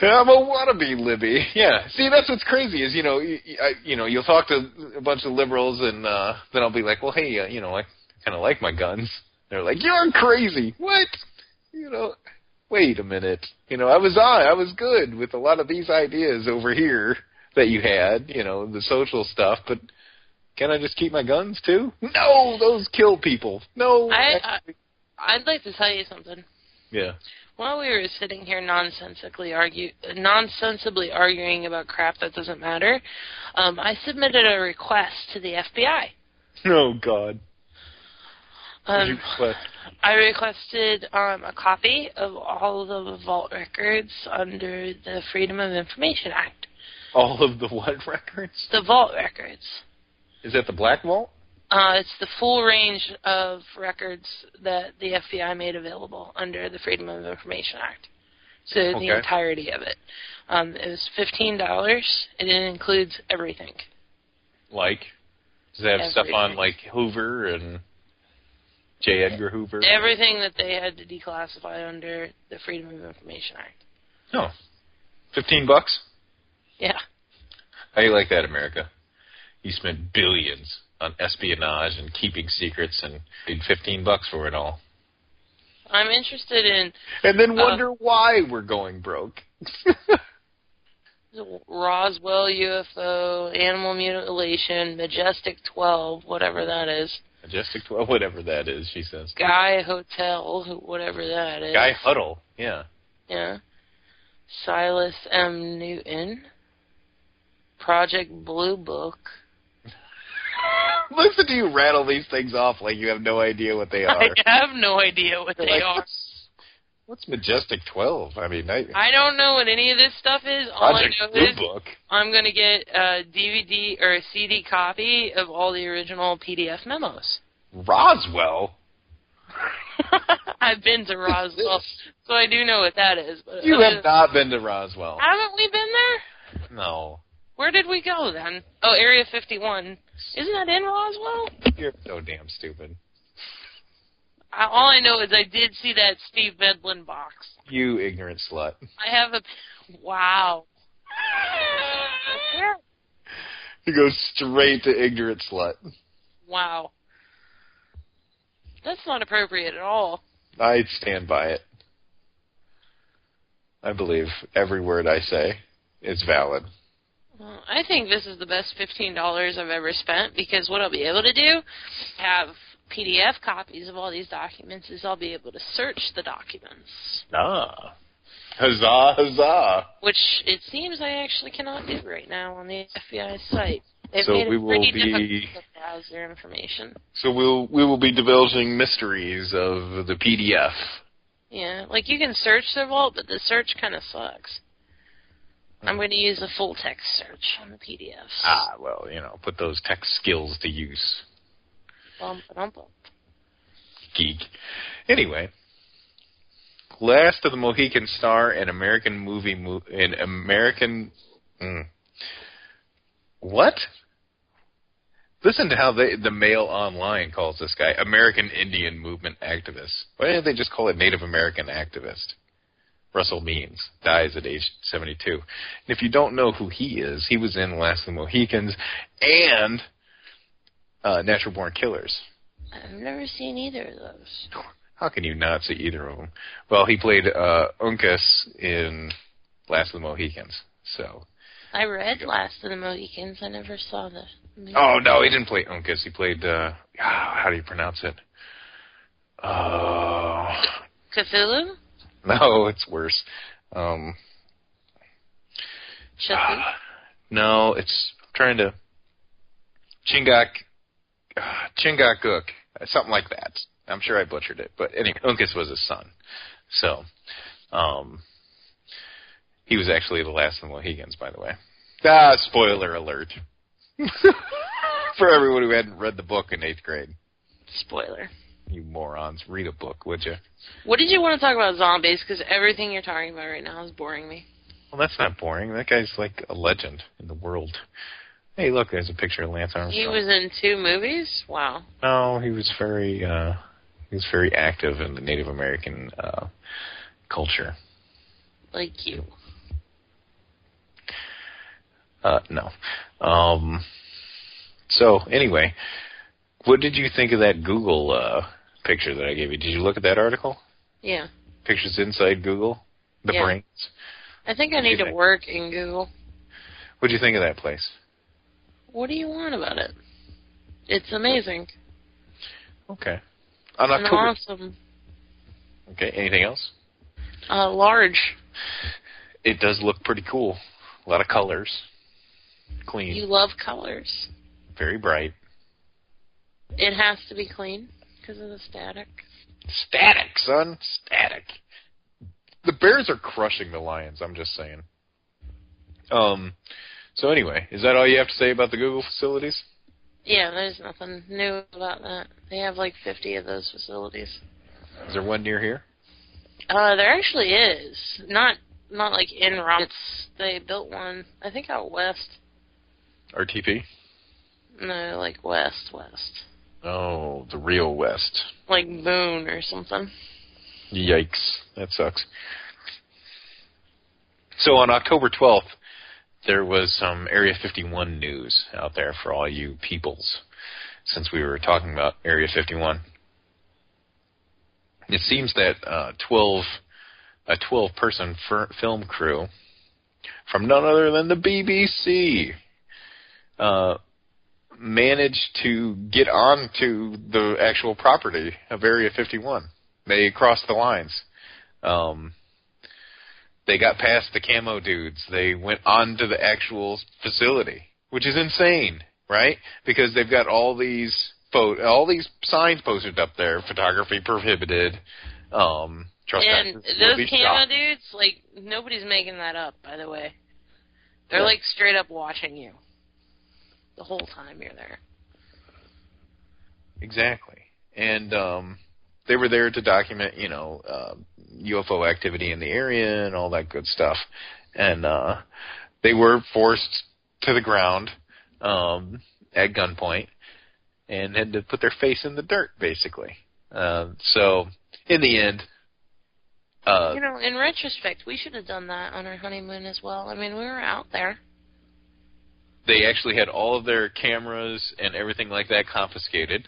Speaker 1: I'm a wannabe Libby. Yeah. See, that's what's crazy is, you'll talk to a bunch of liberals and then I'll be like, well, hey, I kind of like my guns. They're like, you're crazy. What? Wait a minute. I was good with a lot of these ideas over here that you had, the social stuff, but can I just keep my guns too? No, those kill people. No.
Speaker 2: I'd like to tell you something.
Speaker 1: Yeah.
Speaker 2: While we were sitting here nonsensibly arguing about crap that doesn't matter, I submitted a request to the FBI.
Speaker 1: Oh, God. What did you request?
Speaker 2: I requested a copy of all of the vault records under the Freedom of Information Act.
Speaker 1: All of the what records?
Speaker 2: The vault records.
Speaker 1: Is that the Black Vault?
Speaker 2: It's the full range of records that the FBI made available under the Freedom of Information Act. So the entirety of it. It was $15, and it includes everything.
Speaker 1: Like? Does it have stuff on, like, Hoover and J. Edgar Hoover?
Speaker 2: Everything that they had to declassify under the Freedom of Information Act.
Speaker 1: Oh.
Speaker 3: $15?
Speaker 2: Yeah.
Speaker 3: How do you like that, America? You spent billions on espionage and keeping secrets and paid $15 for it all.
Speaker 2: I'm interested in...
Speaker 3: And then wonder why we're going broke.
Speaker 2: Roswell UFO, animal mutilation, Majestic 12, whatever that is.
Speaker 3: Majestic 12, whatever that is, she says.
Speaker 2: Guy Hotel, whatever that is.
Speaker 3: Guy Huddle, yeah.
Speaker 2: Yeah. Silas M. Newton. Project Blue Book.
Speaker 3: Listen to you rattle these things off like you have no idea what they are.
Speaker 2: I have no idea what they are.
Speaker 3: What's Majestic 12? I mean,
Speaker 2: I don't know what any of this stuff is. All I know is I'm going to get a DVD or a CD copy of all the original PDF memos.
Speaker 3: Roswell?
Speaker 2: I've been to Roswell, so I do know what that is. But
Speaker 3: you have not been to Roswell.
Speaker 2: Haven't we been there?
Speaker 3: No.
Speaker 2: Where did we go then? Oh, Area 51. Isn't that in Roswell?
Speaker 3: You're so damn stupid.
Speaker 2: All I know is I did see that Steve Medlin box.
Speaker 3: You ignorant slut.
Speaker 2: I have a... Wow.
Speaker 3: You go straight to ignorant slut.
Speaker 2: Wow. That's not appropriate at all.
Speaker 3: I stand by it. I believe every word I say is valid.
Speaker 2: Well, I think this is the best $15 I've ever spent, because what I'll be able to do, have PDF copies of all these documents, is I'll be able to search the documents.
Speaker 3: Ah. Huzzah, huzzah.
Speaker 2: Which it seems I actually cannot do right now on the FBI site. They've
Speaker 3: so
Speaker 2: made
Speaker 3: we
Speaker 2: it
Speaker 3: will
Speaker 2: pretty
Speaker 3: be
Speaker 2: difficult to browse their information.
Speaker 3: So we will be divulging mysteries of the PDF.
Speaker 2: Yeah, like you can search the vault, but the search kind of sucks. I'm going to use a full text search on the PDFs.
Speaker 3: Ah, well, put those text skills to use.
Speaker 2: Bump, bump, bump.
Speaker 3: Geek. Anyway, Last of the Mohican Star, an American movie, what? Listen to how the Mail Online calls this guy American Indian Movement activist. Why didn't they just call it Native American activist? Russell Means dies at age 72. And if you don't know who he is, he was in Last of the Mohicans and Natural Born Killers.
Speaker 2: I've never seen either of those.
Speaker 3: How can you not see either of them? Well, he played Uncas in Last of the Mohicans. So
Speaker 2: I read Last of the Mohicans. I never saw the movie.
Speaker 3: Oh, no, he didn't play Uncas. He played, how do you pronounce it?
Speaker 2: Cthulhu?
Speaker 3: No, it's worse.
Speaker 2: Chucky?
Speaker 3: No, it's, I'm trying to, Chingachgook, something like that. I'm sure I butchered it, but anyway, Uncas was his son. So, he was actually the last of the Mohicans, by the way. Spoiler alert. For everyone who hadn't read the book in 8th grade.
Speaker 2: Spoiler.
Speaker 3: You morons, read a book, would you?
Speaker 2: What did you want to talk about zombies? Because everything you're talking about right now is boring me.
Speaker 3: Well, that's not boring. That guy's like a legend in the world. Hey, look, there's a picture of Lance Armstrong.
Speaker 2: He was in 2 movies? Wow.
Speaker 3: No, he was very active in the Native American culture.
Speaker 2: Like you.
Speaker 3: No. So, anyway, what did you think of that Google picture that I gave you? Did you look at that article?
Speaker 2: Yeah.
Speaker 3: Pictures inside Google? The brains?
Speaker 2: I think I need to work in Google.
Speaker 3: What did you think of that place?
Speaker 2: What do you want about it? It's amazing.
Speaker 3: Okay. On
Speaker 2: and
Speaker 3: October.
Speaker 2: Awesome.
Speaker 3: Okay, anything else?
Speaker 2: Large.
Speaker 3: It does look pretty cool. A lot of colors. Clean.
Speaker 2: You love colors.
Speaker 3: Very bright.
Speaker 2: It has to be clean because of the static.
Speaker 3: Static, son. Static. The Bears are crushing the Lions, I'm just saying. So anyway, is that all you have to say about the Google facilities?
Speaker 2: Yeah, there's nothing new about that. They have like 50 of those facilities.
Speaker 3: Is there one near here?
Speaker 2: There actually is. Not like in Romance. They built one, I think, out west.
Speaker 3: RTP?
Speaker 2: No, like west.
Speaker 3: Oh, the real west.
Speaker 2: Like Boone or something.
Speaker 3: Yikes. That sucks.
Speaker 1: So on October 12th, there was some Area 51 news out there for all you peoples, since we were talking about Area 51. It seems that a 12-person film crew from none other than the BBC managed to get onto the actual property of Area 51. They crossed the lines. They got past the camo dudes. They went onto the actual facility, which is insane, right? Because they've got all these signs posted up there: photography prohibited.
Speaker 2: And those camo dudes, like, nobody's making that up, by the way. They're like straight up watching you the whole time you're there.
Speaker 1: Exactly. And they were there to document, UFO activity in the area and all that good stuff. And they were forced to the ground at gunpoint and had to put their face in the dirt, basically. So, in the end...
Speaker 2: in retrospect, we should have done that on our honeymoon as well. I mean, we were out there.
Speaker 1: They actually had all of their cameras and everything like that confiscated.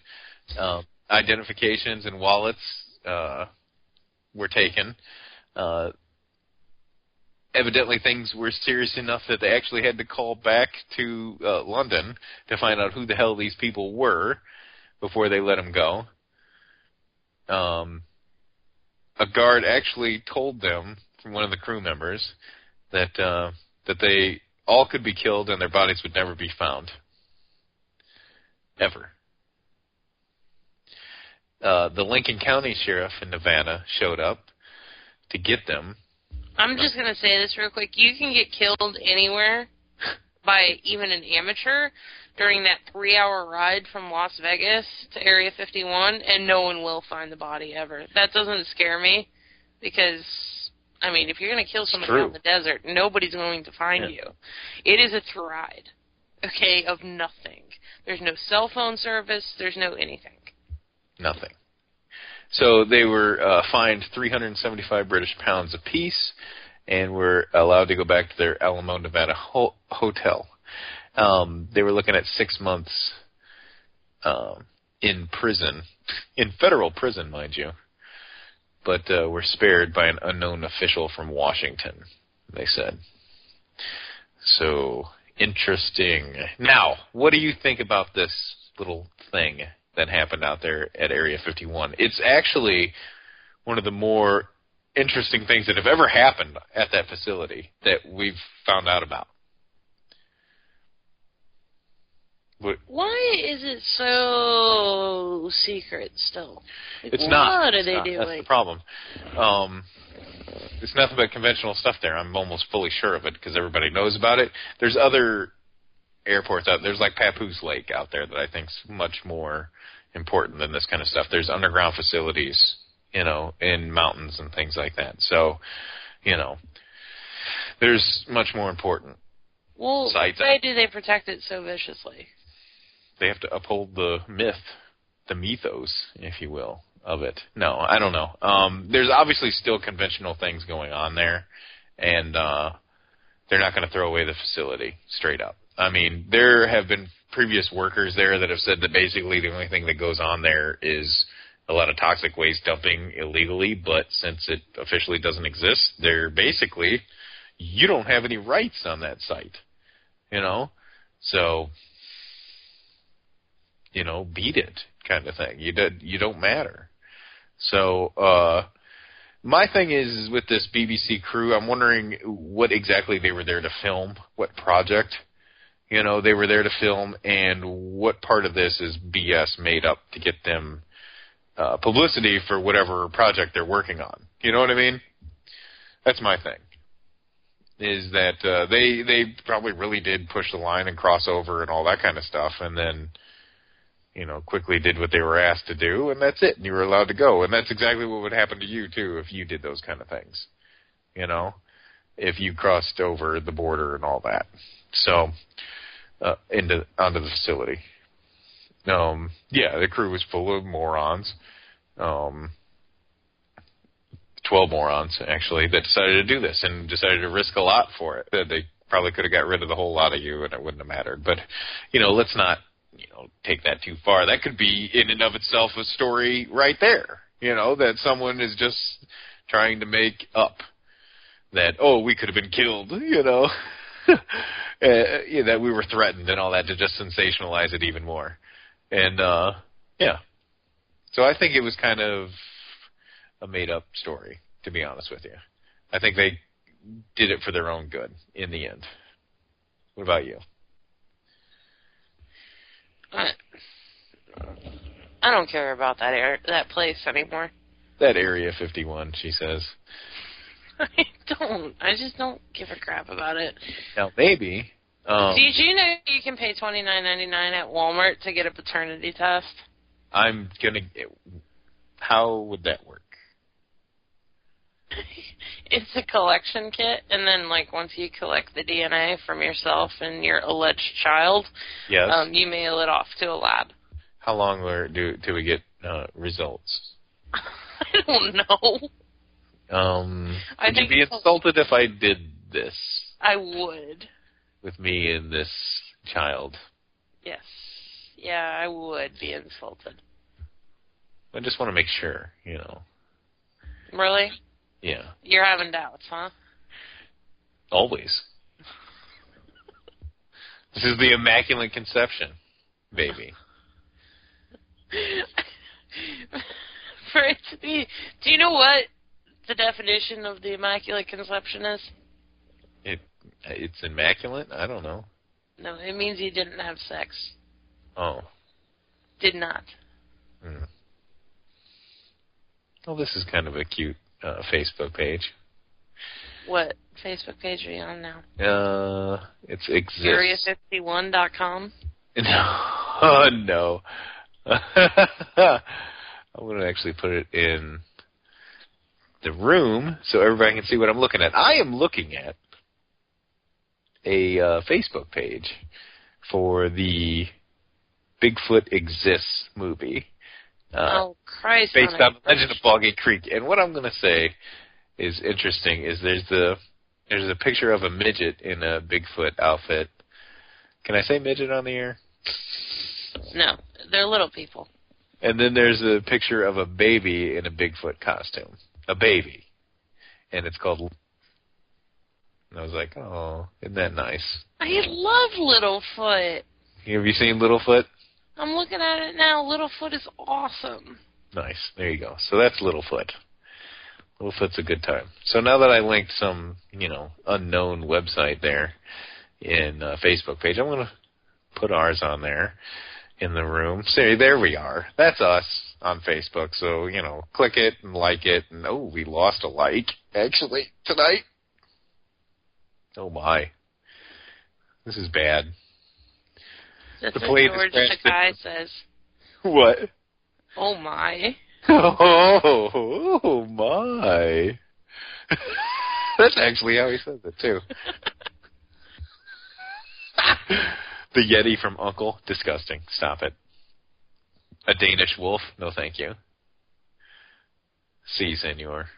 Speaker 1: Identifications and wallets were taken. Evidently, things were serious enough that they actually had to call back to London to find out who the hell these people were before they let them go. A guard actually told them, from one of the crew members, that they all could be killed and their bodies would never be found. Ever. The Lincoln County Sheriff in Nevada showed up to get them.
Speaker 2: I'm just going to say this real quick. You can get killed anywhere by even an amateur during that 3-hour ride from Las Vegas to Area 51, and no one will find the body ever. That doesn't scare me because, I mean, if you're going to kill somebody out in the desert, nobody's going to find you. It is a ride, okay, of nothing. There's no cell phone service. There's no anything.
Speaker 1: Nothing. So they were fined 375 British pounds apiece and were allowed to go back to their Alamo, Nevada hotel. They were looking at 6 months in prison, in federal prison, mind you, but were spared by an unknown official from Washington, they said. So, interesting. Now, what do you think about this little thing that happened out there at Area 51? It's actually one of the more interesting things that have ever happened at that facility that we've found out about.
Speaker 2: Why is it so secret still? Like,
Speaker 1: it's not.
Speaker 2: What are they doing?
Speaker 1: That's the problem. It's nothing but conventional stuff there. I'm almost fully sure of it because everybody knows about it. There's other airports out there. There's like Papoose Lake out there that I think is much more important than this kind of stuff. There's underground facilities, in mountains and things like that. So, there's much more important sites.
Speaker 2: Why do they protect it so viciously?
Speaker 1: They have to uphold the myth, the mythos, if you will, of it. No, I don't know. There's obviously still conventional things going on there, and they're not going to throw away the facility straight up. I mean, there have been previous workers there that have said that basically the only thing that goes on there is a lot of toxic waste dumping illegally, but since it officially doesn't exist, they're basically, you don't have any rights on that site, So, beat it kind of thing. You don't matter. So, my thing is with this BBC crew, I'm wondering what exactly they were there to film, what project, they were there to film, and what part of this is BS made up to get them publicity for whatever project they're working on. You know what I mean? That's my thing. Is that they probably really did push the line and cross over and all that kind of stuff, and then, quickly did what they were asked to do, and that's it, and you were allowed to go. And that's exactly what would happen to you, too, if you did those kind of things, if you crossed over the border and all that. So, onto the facility. The crew was full of morons. 12 12 morons, actually, that decided to do this and decided to risk a lot for it. They probably could have got rid of the whole lot of you and it wouldn't have mattered. But, let's not, take that too far. That could be in and of itself a story right there, that someone is just trying to make up that, we could have been killed, that we were threatened and all that, to just sensationalize it even more. And, yeah. So I think it was kind of a made-up story, to be honest with you. I think they did it for their own good in the end. What about you?
Speaker 2: I don't care about that place anymore.
Speaker 1: That Area 51, she says.
Speaker 2: I just don't give a crap about it.
Speaker 1: Now, maybe.
Speaker 2: Did you know you can pay $29.99 at Walmart to get a paternity test?
Speaker 1: How would that work?
Speaker 2: It's a collection kit, and then, once you collect the DNA from yourself and your alleged child,
Speaker 1: yes.
Speaker 2: You mail it off to a lab.
Speaker 1: How long do we get results?
Speaker 2: I don't know.
Speaker 1: Would you be insulted if I did this?
Speaker 2: I would.
Speaker 1: With me and this child?
Speaker 2: Yes. Yeah, I would be insulted.
Speaker 1: I just want to make sure,
Speaker 2: Really?
Speaker 1: Yeah.
Speaker 2: You're having doubts, huh?
Speaker 1: Always. This is the Immaculate Conception, baby.
Speaker 2: For it to be, do you know what the definition of the Immaculate Conception is?
Speaker 1: It's immaculate? I don't know.
Speaker 2: No, it means you didn't have sex.
Speaker 1: Oh.
Speaker 2: Did not.
Speaker 1: Well, this is kind of a cute Facebook page.
Speaker 2: What Facebook page are you on now?
Speaker 1: It's exists.
Speaker 2: Area51.com?
Speaker 1: No. No. I'm going to actually put it in the room so everybody can see what I'm looking at. I am looking at a Facebook page for the Bigfoot Exists movie.
Speaker 2: Oh, Christ.
Speaker 1: Based on the Legend of Ballgate Creek. And what I'm going to say is interesting is there's a picture of a midget in a Bigfoot outfit. Can I say midget on the air?
Speaker 2: No, they're little people.
Speaker 1: And then there's a picture of a baby in a Bigfoot costume. A baby. And it's called... And I was like, oh, isn't that nice?
Speaker 2: I love Littlefoot.
Speaker 1: Have you seen Littlefoot?
Speaker 2: I'm looking at it now. Littlefoot is awesome.
Speaker 1: Nice. There you go. So that's Littlefoot. Littlefoot's a good time. So now that I linked some, unknown website there in Facebook page, I'm going to put ours on there in the room. See, there we are. That's us on Facebook. So, click it and like it. And, we lost a like, actually, tonight. Oh, my. This is bad.
Speaker 2: That's what George Takai says.
Speaker 1: What?
Speaker 2: Oh, my.
Speaker 1: Oh, my. That's actually how he says it, too. The Yeti from Uncle. Disgusting. Stop it. A Danish wolf. No, thank you. Si, senor.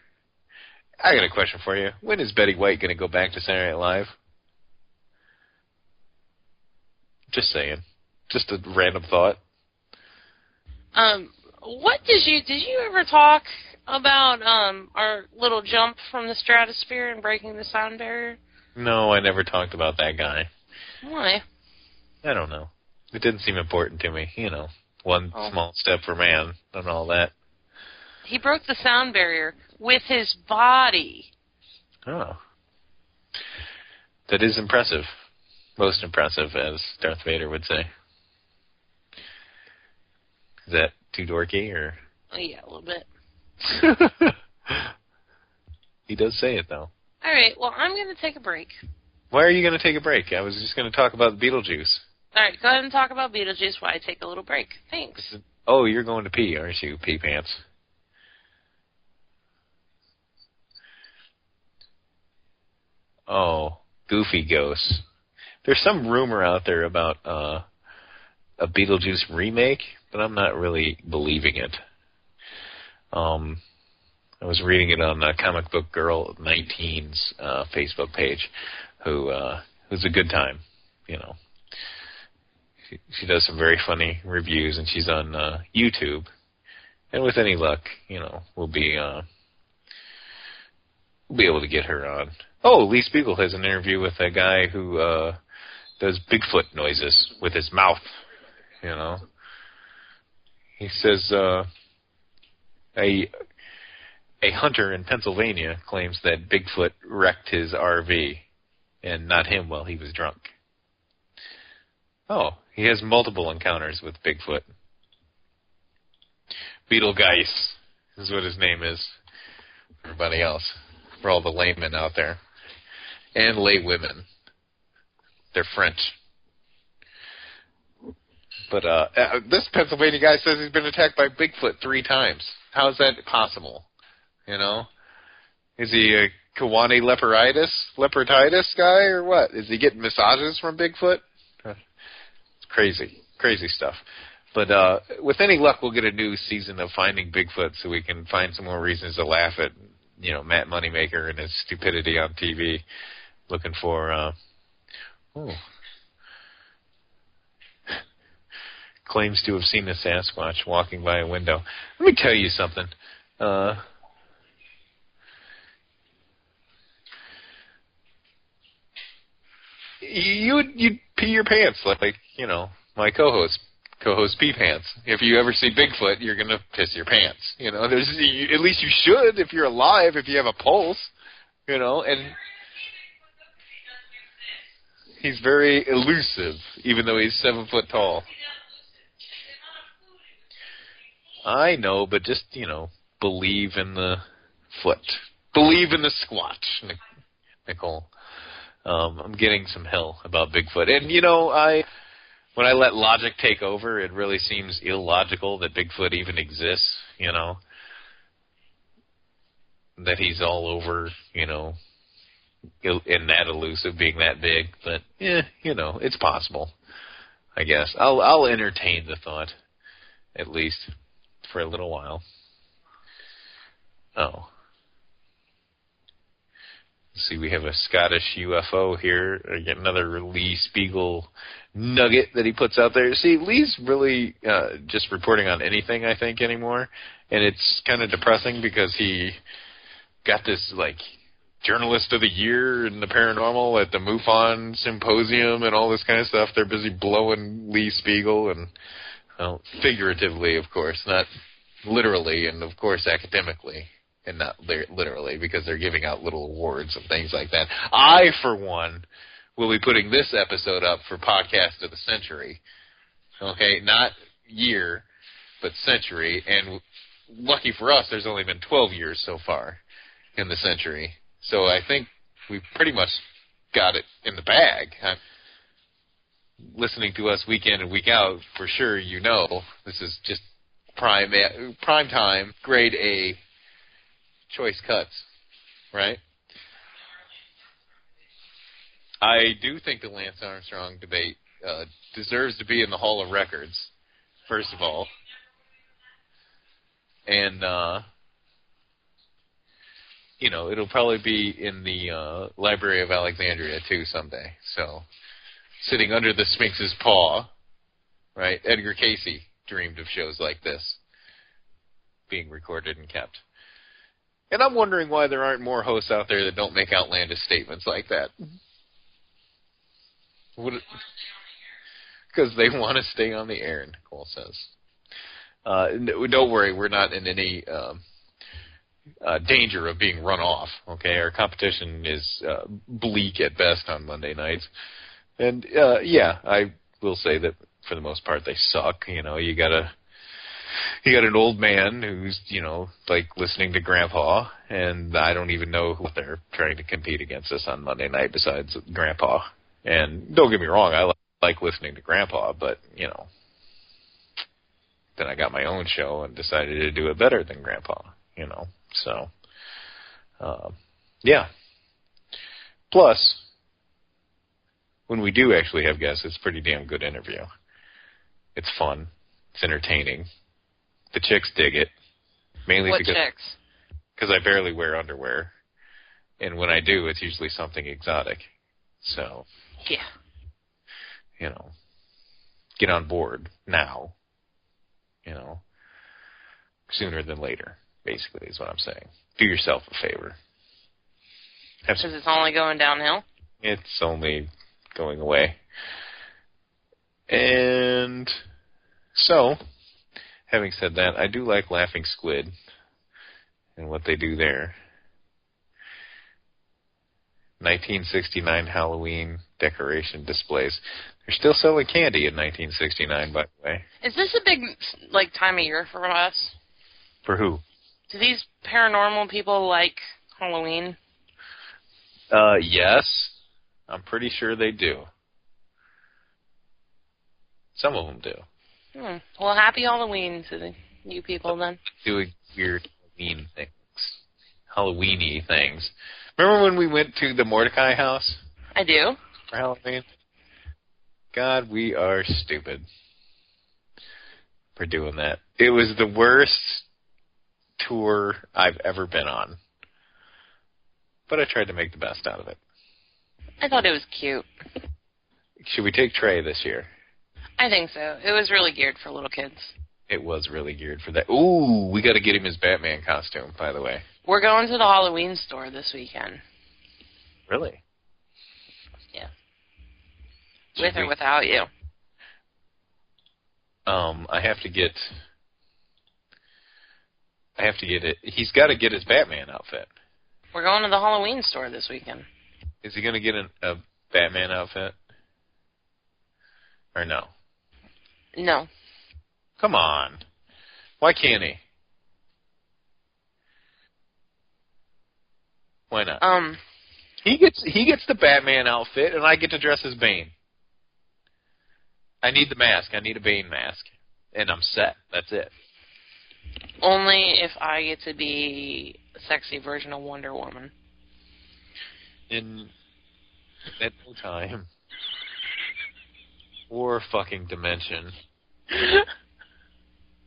Speaker 1: I got a question for you. When is Betty White going to go back to Saturday Night Live? Just saying. Just a random thought.
Speaker 2: What did you ever talk about our little jump from the stratosphere and breaking the sound barrier?
Speaker 1: No, I never talked about that guy.
Speaker 2: Why?
Speaker 1: I don't know. It didn't seem important to me, One small step for man and all that.
Speaker 2: He broke the sound barrier with his body.
Speaker 1: Oh. That is impressive. Most impressive, as Darth Vader would say. Is that too dorky, or?
Speaker 2: Oh, yeah, a little bit.
Speaker 1: He does say it, though.
Speaker 2: All right, well, I'm going to take a break.
Speaker 1: Why are you going to take a break? I was just going to talk about Beetlejuice.
Speaker 2: All right, go ahead and talk about Beetlejuice while I take a little break. Thanks.
Speaker 1: Oh, you're going to pee, aren't you, pee pants? Oh, goofy ghosts. There's some rumor out there about a Beetlejuice remake, but I'm not really believing it. I was reading it on Comic Book Girl 19's Facebook page, who's a good time, you know. She does some very funny reviews, and she's on YouTube. And with any luck, you know, we'll be able to get her on. Oh, Lee Spiegel has an interview with a guy who does Bigfoot noises with his mouth, you know. He says a hunter in Pennsylvania claims that Bigfoot wrecked his RV and not him while he was drunk. Oh, he has multiple encounters with Bigfoot. Beetlegeist is what his name is. Everybody else. For all the laymen out there. And lay women. They're French. But this Pennsylvania guy says he's been attacked by Bigfoot 3 times. How is that possible? You know? Is he a Kiwani leoparditis guy or what? Is he getting massages from Bigfoot? It's crazy. Crazy stuff. But with any luck, we'll get a new season of Finding Bigfoot so we can find some more reasons to laugh at, you know, Matt Moneymaker and his stupidity on TV. Looking for, claims to have seen a Sasquatch walking by a window. Let me tell you something. You'd pee your pants like, you know, my co-host pee pants. If you ever see Bigfoot, you're going to piss your pants. You know, at least you should if you're alive, if you have a pulse, you know, and he's very elusive, even though he's 7 foot tall. I know, but just, you know, believe in the foot. Believe in the squatch, Nicole. I'm getting some hell about Bigfoot. And, you know, when I let logic take over, it really seems illogical that Bigfoot even exists, you know. That he's all over, you know, and that elusive, being that big. But, you know, it's possible, I guess. I'll entertain the thought, at least, for a little while. Oh. Let's see, we have a Scottish UFO here. Get another Lee Spiegel nugget that he puts out there. See, Lee's really just reporting on anything, I think, anymore. And it's kind of depressing because he got this, like, Journalist of the Year in the Paranormal at the MUFON Symposium and all this kind of stuff. They're busy blowing Lee Spiegel, and, well, figuratively, of course, not literally, and, of course, academically. And not literally, because they're giving out little awards and things like that. I, for one, will be putting this episode up for Podcast of the Century. Okay, not year, but century. And lucky for us, there's only been 12 years so far in the century. So I think we've pretty much got it in the bag. Listening to us week in and week out, for sure, you know, this is just prime time, grade A, choice cuts, right? I do think the Lance Armstrong debate deserves to be in the Hall of Records, first of all. And, you know, it'll probably be in the Library of Alexandria, too, someday. So, sitting under the Sphinx's paw, right? Edgar Cayce dreamed of shows like this being recorded and kept. And I'm wondering why there aren't more hosts out there that don't make outlandish statements like that. Because they want to stay on the air, Nicole says. Don't worry, we're not in any danger of being run off. Okay, our competition is bleak at best on Monday nights. And, yeah, I will say that for the most part they suck. You know, you got an old man who's, you know, like listening to Grandpa, and I don't even know who they're trying to compete against us on Monday night besides Grandpa. And don't get me wrong, I like listening to Grandpa, but, you know, then I got my own show and decided to do it better than Grandpa, you know. So, yeah. Plus, when we do actually have guests, it's a pretty damn good interview. It's fun. It's entertaining. The chicks dig it. Mainly
Speaker 2: what
Speaker 1: because
Speaker 2: chicks?
Speaker 1: because I barely wear underwear. And when I do, it's usually something exotic. So,
Speaker 2: yeah.
Speaker 1: You know, get on board now. Sooner than later, basically, is what I'm saying. Do yourself a favor.
Speaker 2: Because it's only going downhill?
Speaker 1: It's only going away. And so, having said that, I do like Laughing Squid and what they do there. 1969 Halloween decoration displays. They're still selling candy in 1969, by the way.
Speaker 2: Is this a big, time of year for us?
Speaker 1: For who?
Speaker 2: Do these paranormal people like Halloween?
Speaker 1: Yes. I'm pretty sure they do. Some of them do.
Speaker 2: Well, happy Halloween to you people, then.
Speaker 1: Doing weird Halloween things. Halloween-y things. Remember when we went to the Mordecai house?
Speaker 2: I do.
Speaker 1: For Halloween? God, we are stupid for doing that. It was the worst tour I've ever been on. But I tried to make the best out of it.
Speaker 2: I thought it was cute.
Speaker 1: Should we take Trey this year?
Speaker 2: I think so. It was really geared for little kids.
Speaker 1: It was really geared for that. Ooh, we got to get him his Batman costume, by the way.
Speaker 2: We're going to the Halloween store this weekend.
Speaker 1: Really?
Speaker 2: Yeah. With or without you.
Speaker 1: I have to get it. He's got to get his Batman outfit.
Speaker 2: We're going to the Halloween store this weekend.
Speaker 1: Is he going to get a Batman outfit? Or no?
Speaker 2: No.
Speaker 1: Come on. Why can't he? Why not? He gets the Batman outfit, and I get to dress as Bane. I need the mask. I need a Bane mask, and I'm set. That's it.
Speaker 2: Only if I get to be a sexy version of Wonder Woman.
Speaker 1: At no time or fucking dimension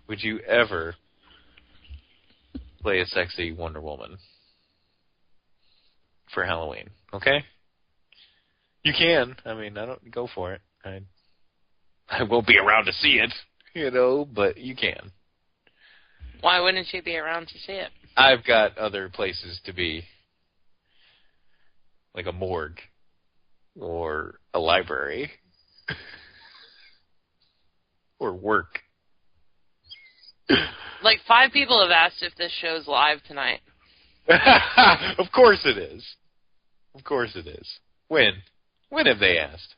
Speaker 1: would you ever play a sexy Wonder Woman for Halloween, okay? You can. I mean, I don't go for it. I won't be around to see it, but you can.
Speaker 2: Why wouldn't you be around to see it?
Speaker 1: I've got other places to be, like a morgue or a library or work.
Speaker 3: Like 5 people have asked if this show's live tonight.
Speaker 1: Of course it is. Of course it is. When? When have they asked?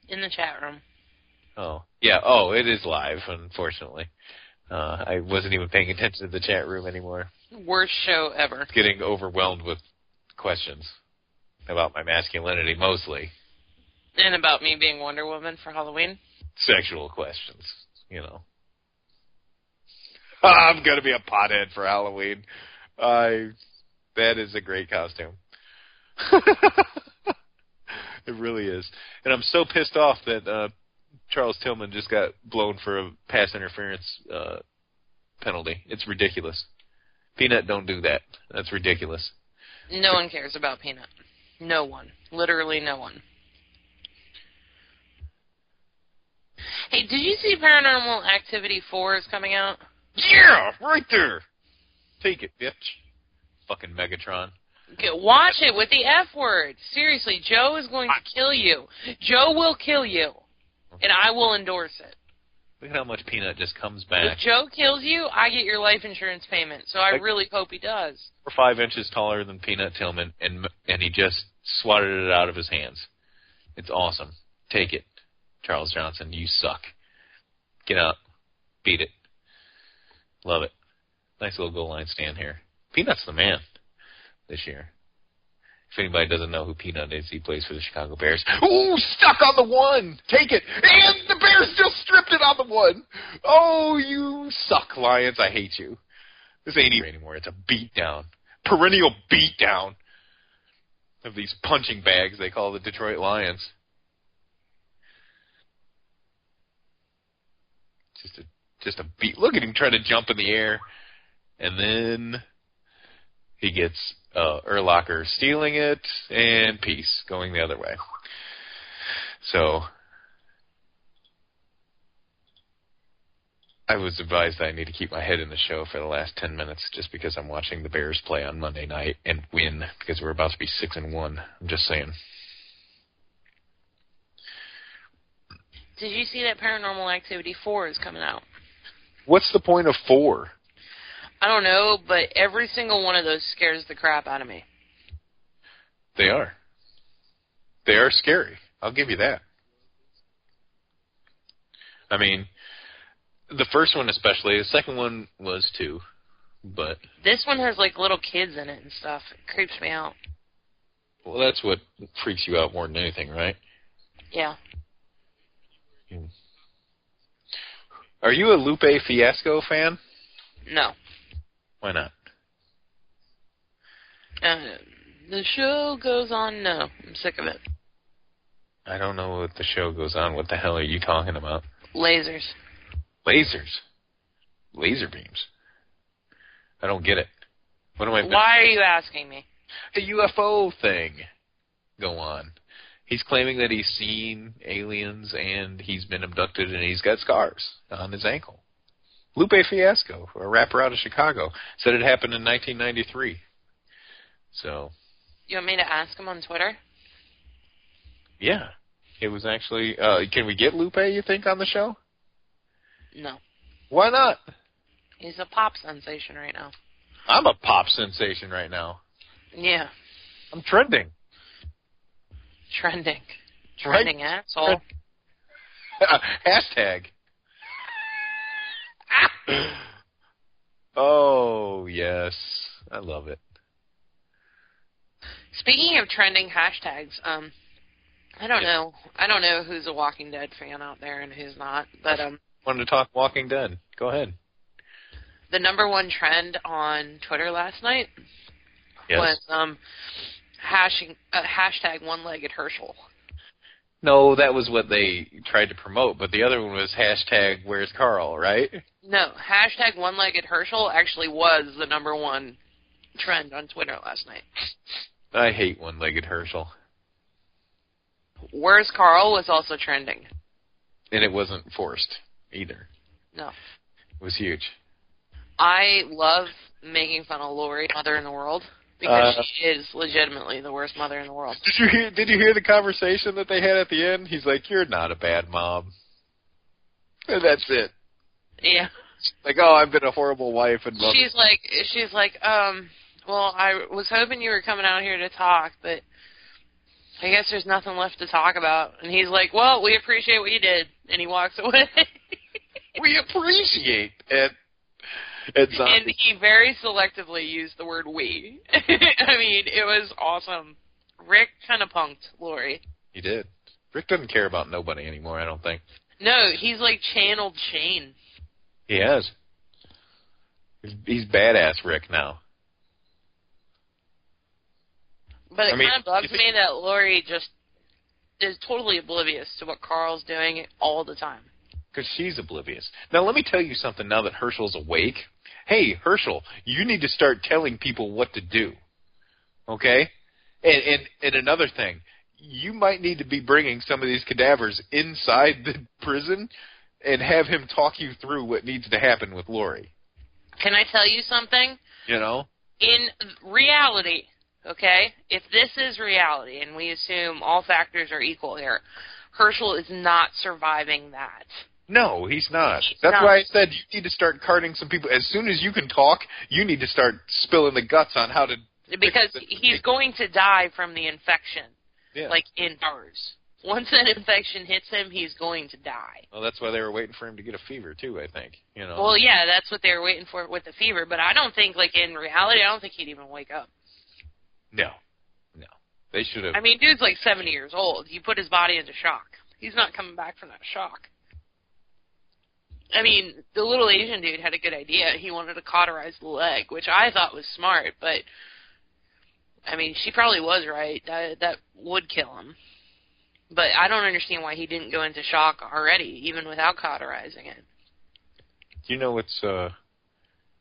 Speaker 2: In the chat room.
Speaker 1: Oh, yeah. Oh, it is live, unfortunately. I wasn't even paying attention to the chat room anymore.
Speaker 2: Worst show ever.
Speaker 1: Getting overwhelmed with questions about my masculinity, mostly.
Speaker 2: And about me being Wonder Woman for Halloween?
Speaker 1: Sexual questions, I'm going to be a pothead for Halloween. That is a great costume. It really is. And I'm so pissed off that Charles Tillman just got blown for a pass interference penalty. It's ridiculous. Peanut, don't do that. That's ridiculous.
Speaker 2: No one cares about Peanut. No one. Literally no one. Hey, did you see Paranormal Activity 4 is coming out?
Speaker 1: Yeah, right there. Take it, bitch. Fucking Megatron.
Speaker 2: Watch it with the F word. Seriously, Joe is going to kill you. Joe will kill you. And I will endorse it.
Speaker 1: Look at how much Peanut just comes back.
Speaker 2: If Joe kills you, I get your life insurance payment. So I really hope he does.
Speaker 1: We're 5 inches taller than Peanut Tillman, and he just swatted it out of his hands. It's awesome. Take it, Charles Johnson. You suck. Get up. Beat it. Love it. Nice little goal line stand here. Peanut's the man this year. If anybody doesn't know who Peanut is, he plays for the Chicago Bears. Ooh, stuck on the one. Take it. And the Bears just stripped it on the one. Oh, you suck, Lions. I hate you. This ain't even anymore. It's a beatdown. Perennial beatdown of these punching bags they call the Detroit Lions. Just a beat. Look at him trying to jump in the air. And then He gets Urlacher stealing it, and peace, going the other way. So I was advised that I need to keep my head in the show for the last 10 minutes just because I'm watching the Bears play on Monday night and win because we're about to be 6-1. I'm just saying.
Speaker 2: Did you see that Paranormal Activity 4 is coming out?
Speaker 3: What's the point of 4?
Speaker 2: I don't know, but every single one of those scares the crap out of me.
Speaker 3: They are. They are scary. I'll give you that.
Speaker 1: I mean, the first one especially. The second one was too, but...
Speaker 2: This one has, like, little kids in it and stuff. It creeps me out.
Speaker 1: Well, that's what freaks you out more than anything, right?
Speaker 2: Yeah.
Speaker 1: Are you a Lupe Fiasco fan?
Speaker 2: No.
Speaker 1: Why not?
Speaker 2: The show goes on. No, I'm sick of it.
Speaker 1: I don't know what the show goes on. What the hell are you talking about?
Speaker 2: Lasers.
Speaker 1: Lasers? Laser beams? I don't get it. What am I...
Speaker 2: Why are you asking me?
Speaker 1: A UFO thing. Go on. He's claiming that he's seen aliens and he's been abducted and he's got scars on his ankle. Lupe Fiasco, a rapper out of Chicago, said it happened in 1993. So.
Speaker 2: You want me to ask him on Twitter?
Speaker 1: Yeah. It was actually... can we get Lupe, you think, on the show?
Speaker 2: No.
Speaker 1: Why not?
Speaker 2: He's a pop sensation right now.
Speaker 1: I'm a pop sensation right now.
Speaker 2: Yeah.
Speaker 1: I'm trending.
Speaker 2: Trending,
Speaker 1: Right?
Speaker 2: asshole.
Speaker 1: Hashtag. Oh, yes. I love it.
Speaker 2: Speaking of trending hashtags, I don't know. I don't know who's a Walking Dead fan out there and who's not, but
Speaker 1: Wanted to talk Walking Dead. Go ahead.
Speaker 2: The number one trend on Twitter last night was hashtag one-legged Herschel.
Speaker 1: No, that was what they tried to promote, but the other one was hashtag where's Carl, right?
Speaker 2: No, hashtag one-legged Herschel actually was the number one trend on Twitter last night.
Speaker 1: I hate one-legged Herschel.
Speaker 2: Where's Carl was also trending.
Speaker 1: And it wasn't forced either.
Speaker 2: No.
Speaker 1: It was huge.
Speaker 2: I love making fun of Lori, mother in the world, because she is legitimately the worst mother in the world.
Speaker 1: Did you hear the conversation that they had at the end? He's like, "You're not a bad mom." And that's it.
Speaker 2: Yeah.
Speaker 1: Like, "Oh, I've been a horrible wife and mother."
Speaker 2: She's like, well, I was hoping you were coming out here to talk, but I guess there's nothing left to talk about. And he's like, well, we appreciate what you did. And he walks away.
Speaker 1: We appreciate it. And
Speaker 2: he very selectively used the word we. I mean, it was awesome. Rick kind of punked Lori.
Speaker 1: He did. Rick doesn't care about nobody anymore, I don't think.
Speaker 2: No, he's like channeled Shane.
Speaker 1: He has. He's badass Rick now.
Speaker 2: But it kind of bugs me that Lori just is totally oblivious to what Carl's doing all the time.
Speaker 1: Because she's oblivious. Now, let me tell you something now that Herschel's awake. Hey, Herschel, you need to start telling people what to do. Okay? And another thing, you might need to be bringing some of these cadavers inside the prison and have him talk you through what needs to happen with Lori.
Speaker 2: Can I tell you something?
Speaker 1: You know?
Speaker 2: In reality, okay, if this is reality and we assume all factors are equal here, Herschel is not surviving that.
Speaker 1: No, he's not. That's why I said you need to start carting some people. As soon as you can talk, you need to start spilling the guts on how to...
Speaker 2: Because he's going to die from the infection, like in hours. Once that infection hits him, he's going to die.
Speaker 1: Well, that's why they were waiting for him to get a fever, too, I think. You know.
Speaker 2: Well, yeah, that's what they were waiting for with the fever. But I don't think, like, in reality, I don't think he'd even wake up.
Speaker 1: No. They should have...
Speaker 2: I mean, dude's like 70 years old. You put his body into shock. He's not coming back from that shock. I mean, the little Asian dude had a good idea. He wanted to cauterize the leg, which I thought was smart, but, I mean, she probably was right. That would kill him. But I don't understand why he didn't go into shock already, even without cauterizing it.
Speaker 1: You know what's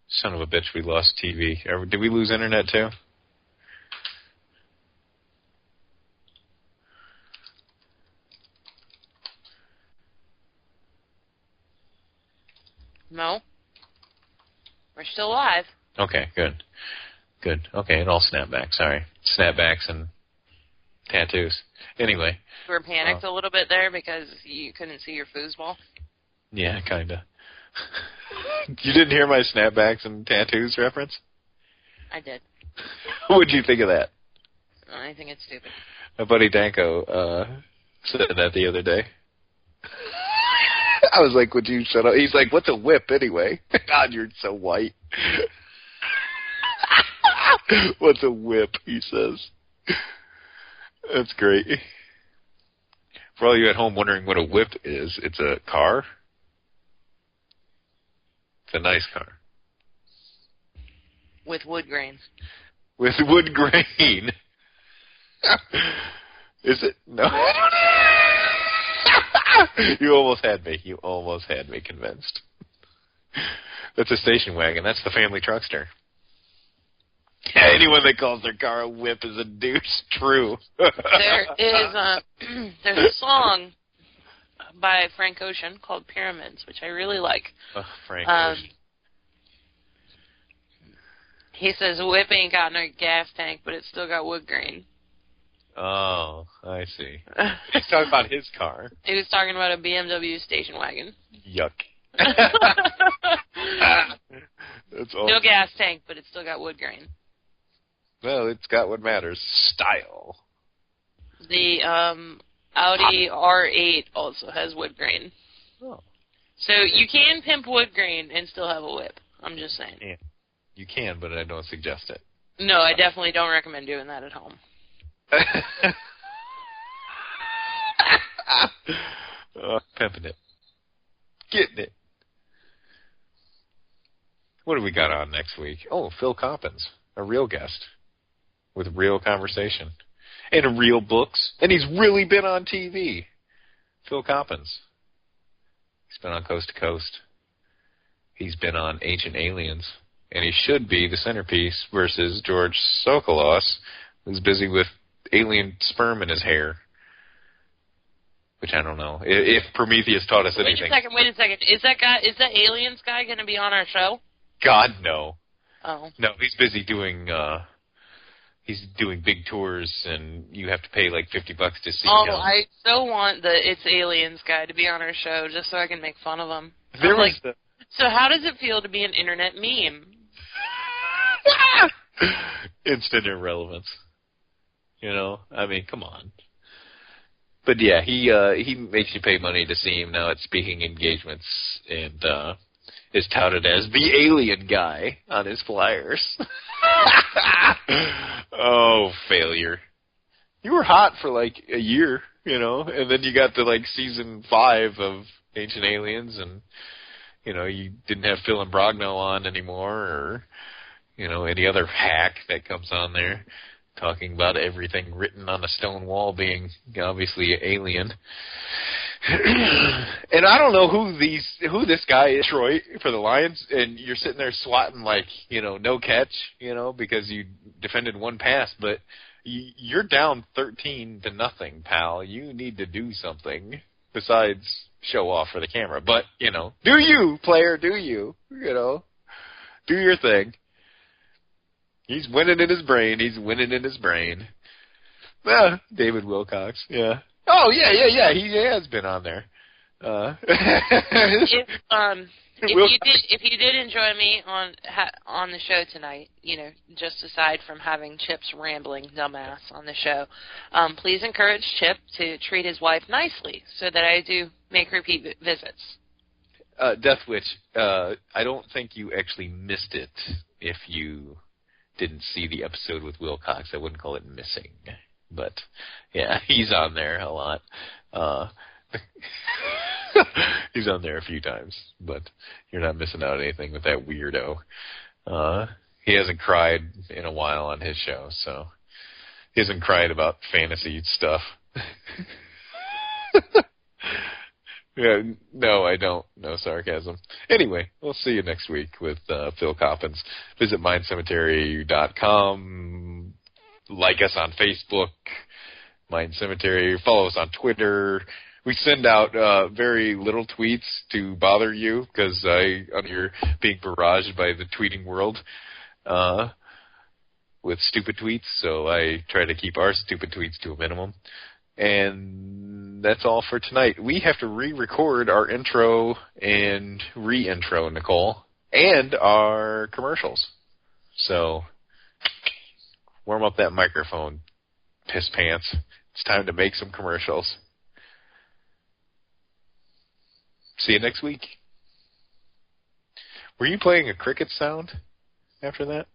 Speaker 1: Son of a bitch, we lost TV. Did we lose internet too?
Speaker 2: No. We're still live.
Speaker 1: Okay, good. Good. Okay, it all snapped back. Sorry. Snapbacks and tattoos. Anyway.
Speaker 2: You were panicked a little bit there because you couldn't see your foosball?
Speaker 1: Yeah, kind of. You didn't hear my snapbacks and tattoos reference?
Speaker 2: I did.
Speaker 1: What'd you think of that?
Speaker 2: I think it's stupid.
Speaker 1: My buddy Danko said that the other day. I was like, would you shut up? He's like, what's a whip anyway? God, you're so white. What's a whip, he says. That's great. For all you at home wondering what a whip is, it's a car. It's a nice car.
Speaker 2: With wood grain.
Speaker 1: With wood grain. Is it? No. You almost had me. You almost had me convinced. That's a station wagon. That's the family truckster. Anyone that calls their car a whip is a douche. True.
Speaker 2: There is there's a song by Frank Ocean called Pyramids, which I really like.
Speaker 1: Oh, Frank Ocean.
Speaker 2: He says, whip ain't got no gas tank, but it's still got wood grain.
Speaker 1: Oh, I see. He's talking about his car.
Speaker 2: He was talking about a BMW station wagon.
Speaker 1: Yuck. That's awesome.
Speaker 2: No gas tank, but it's still got wood grain.
Speaker 1: Well, it's got what matters. Style.
Speaker 2: The Audi R8 also has wood grain.
Speaker 1: Oh.
Speaker 2: So you can pimp wood grain and still have a whip. I'm just saying.
Speaker 1: Yeah. You can, but I don't suggest it.
Speaker 2: No, I definitely don't recommend doing that at home.
Speaker 1: Pimping it. Getting it. What do we got on next week? Oh, Phil Coppins, a real guest with real conversation and real books. And he's really been on TV. Phil Coppins. He's been on Coast to Coast. He's been on Ancient Aliens. And he should be the centerpiece versus George Sokolos, who's busy with alien sperm in his hair. Which I don't know. If Prometheus taught us anything.
Speaker 2: Wait a second. Is that aliens guy going to be on our show?
Speaker 1: God, no.
Speaker 2: Oh.
Speaker 1: No, he's busy doing big tours, and you have to pay like $50 to see him.
Speaker 2: Oh, I so want the It's Aliens guy to be on our show just so I can make fun of him. So how does it feel to be an internet meme?
Speaker 1: Instant irrelevance. You know? I mean, come on. But yeah, he makes you pay money to see him now at speaking engagements, and is touted as the alien guy on his flyers. Oh, failure. You were hot for like a year, you know, and then you got to like season 5 of Ancient Aliens, and you know, you didn't have Phil and Brogno on anymore, or you know, any other hack that comes on there talking about everything written on a stone wall being obviously alien. And I don't know who this guy is, Troy, for the Lions, and you're sitting there swatting like, you know, no catch, you know, because you defended one pass, but you're down 13-0, pal. You need to do something besides show off for the camera. But, you know, do you, player, do you? You know, do your thing. He's winning in his brain. David Wilcox, yeah. Oh, yeah. He has been on there.
Speaker 2: If you did enjoy me on the show tonight, you know, just aside from having Chip's rambling dumbass on the show, please encourage Chip to treat his wife nicely so that I do make repeat visits.
Speaker 1: Death Witch, I don't think you actually missed it if you didn't see the episode with Wilcox. I wouldn't call it missing. But, yeah, he's on there a lot. He's on there a few times, but you're not missing out on anything with that weirdo. He hasn't cried in a while on his show, so he hasn't cried about fantasy stuff. Yeah, no, I don't. No sarcasm. Anyway, we'll see you next week with Phil Coppins. Visit mindcemetery.com. Like us on Facebook, Mind Cemetery. Follow us on Twitter. We send out very little tweets to bother you because you're being barraged by the tweeting world with stupid tweets. So I try to keep our stupid tweets to a minimum. And that's all for tonight. We have to re-record our intro and re-intro, Nicole, and our commercials. So warm up that microphone, piss pants. It's time to make some commercials. See you next week. Were you playing a cricket sound after that?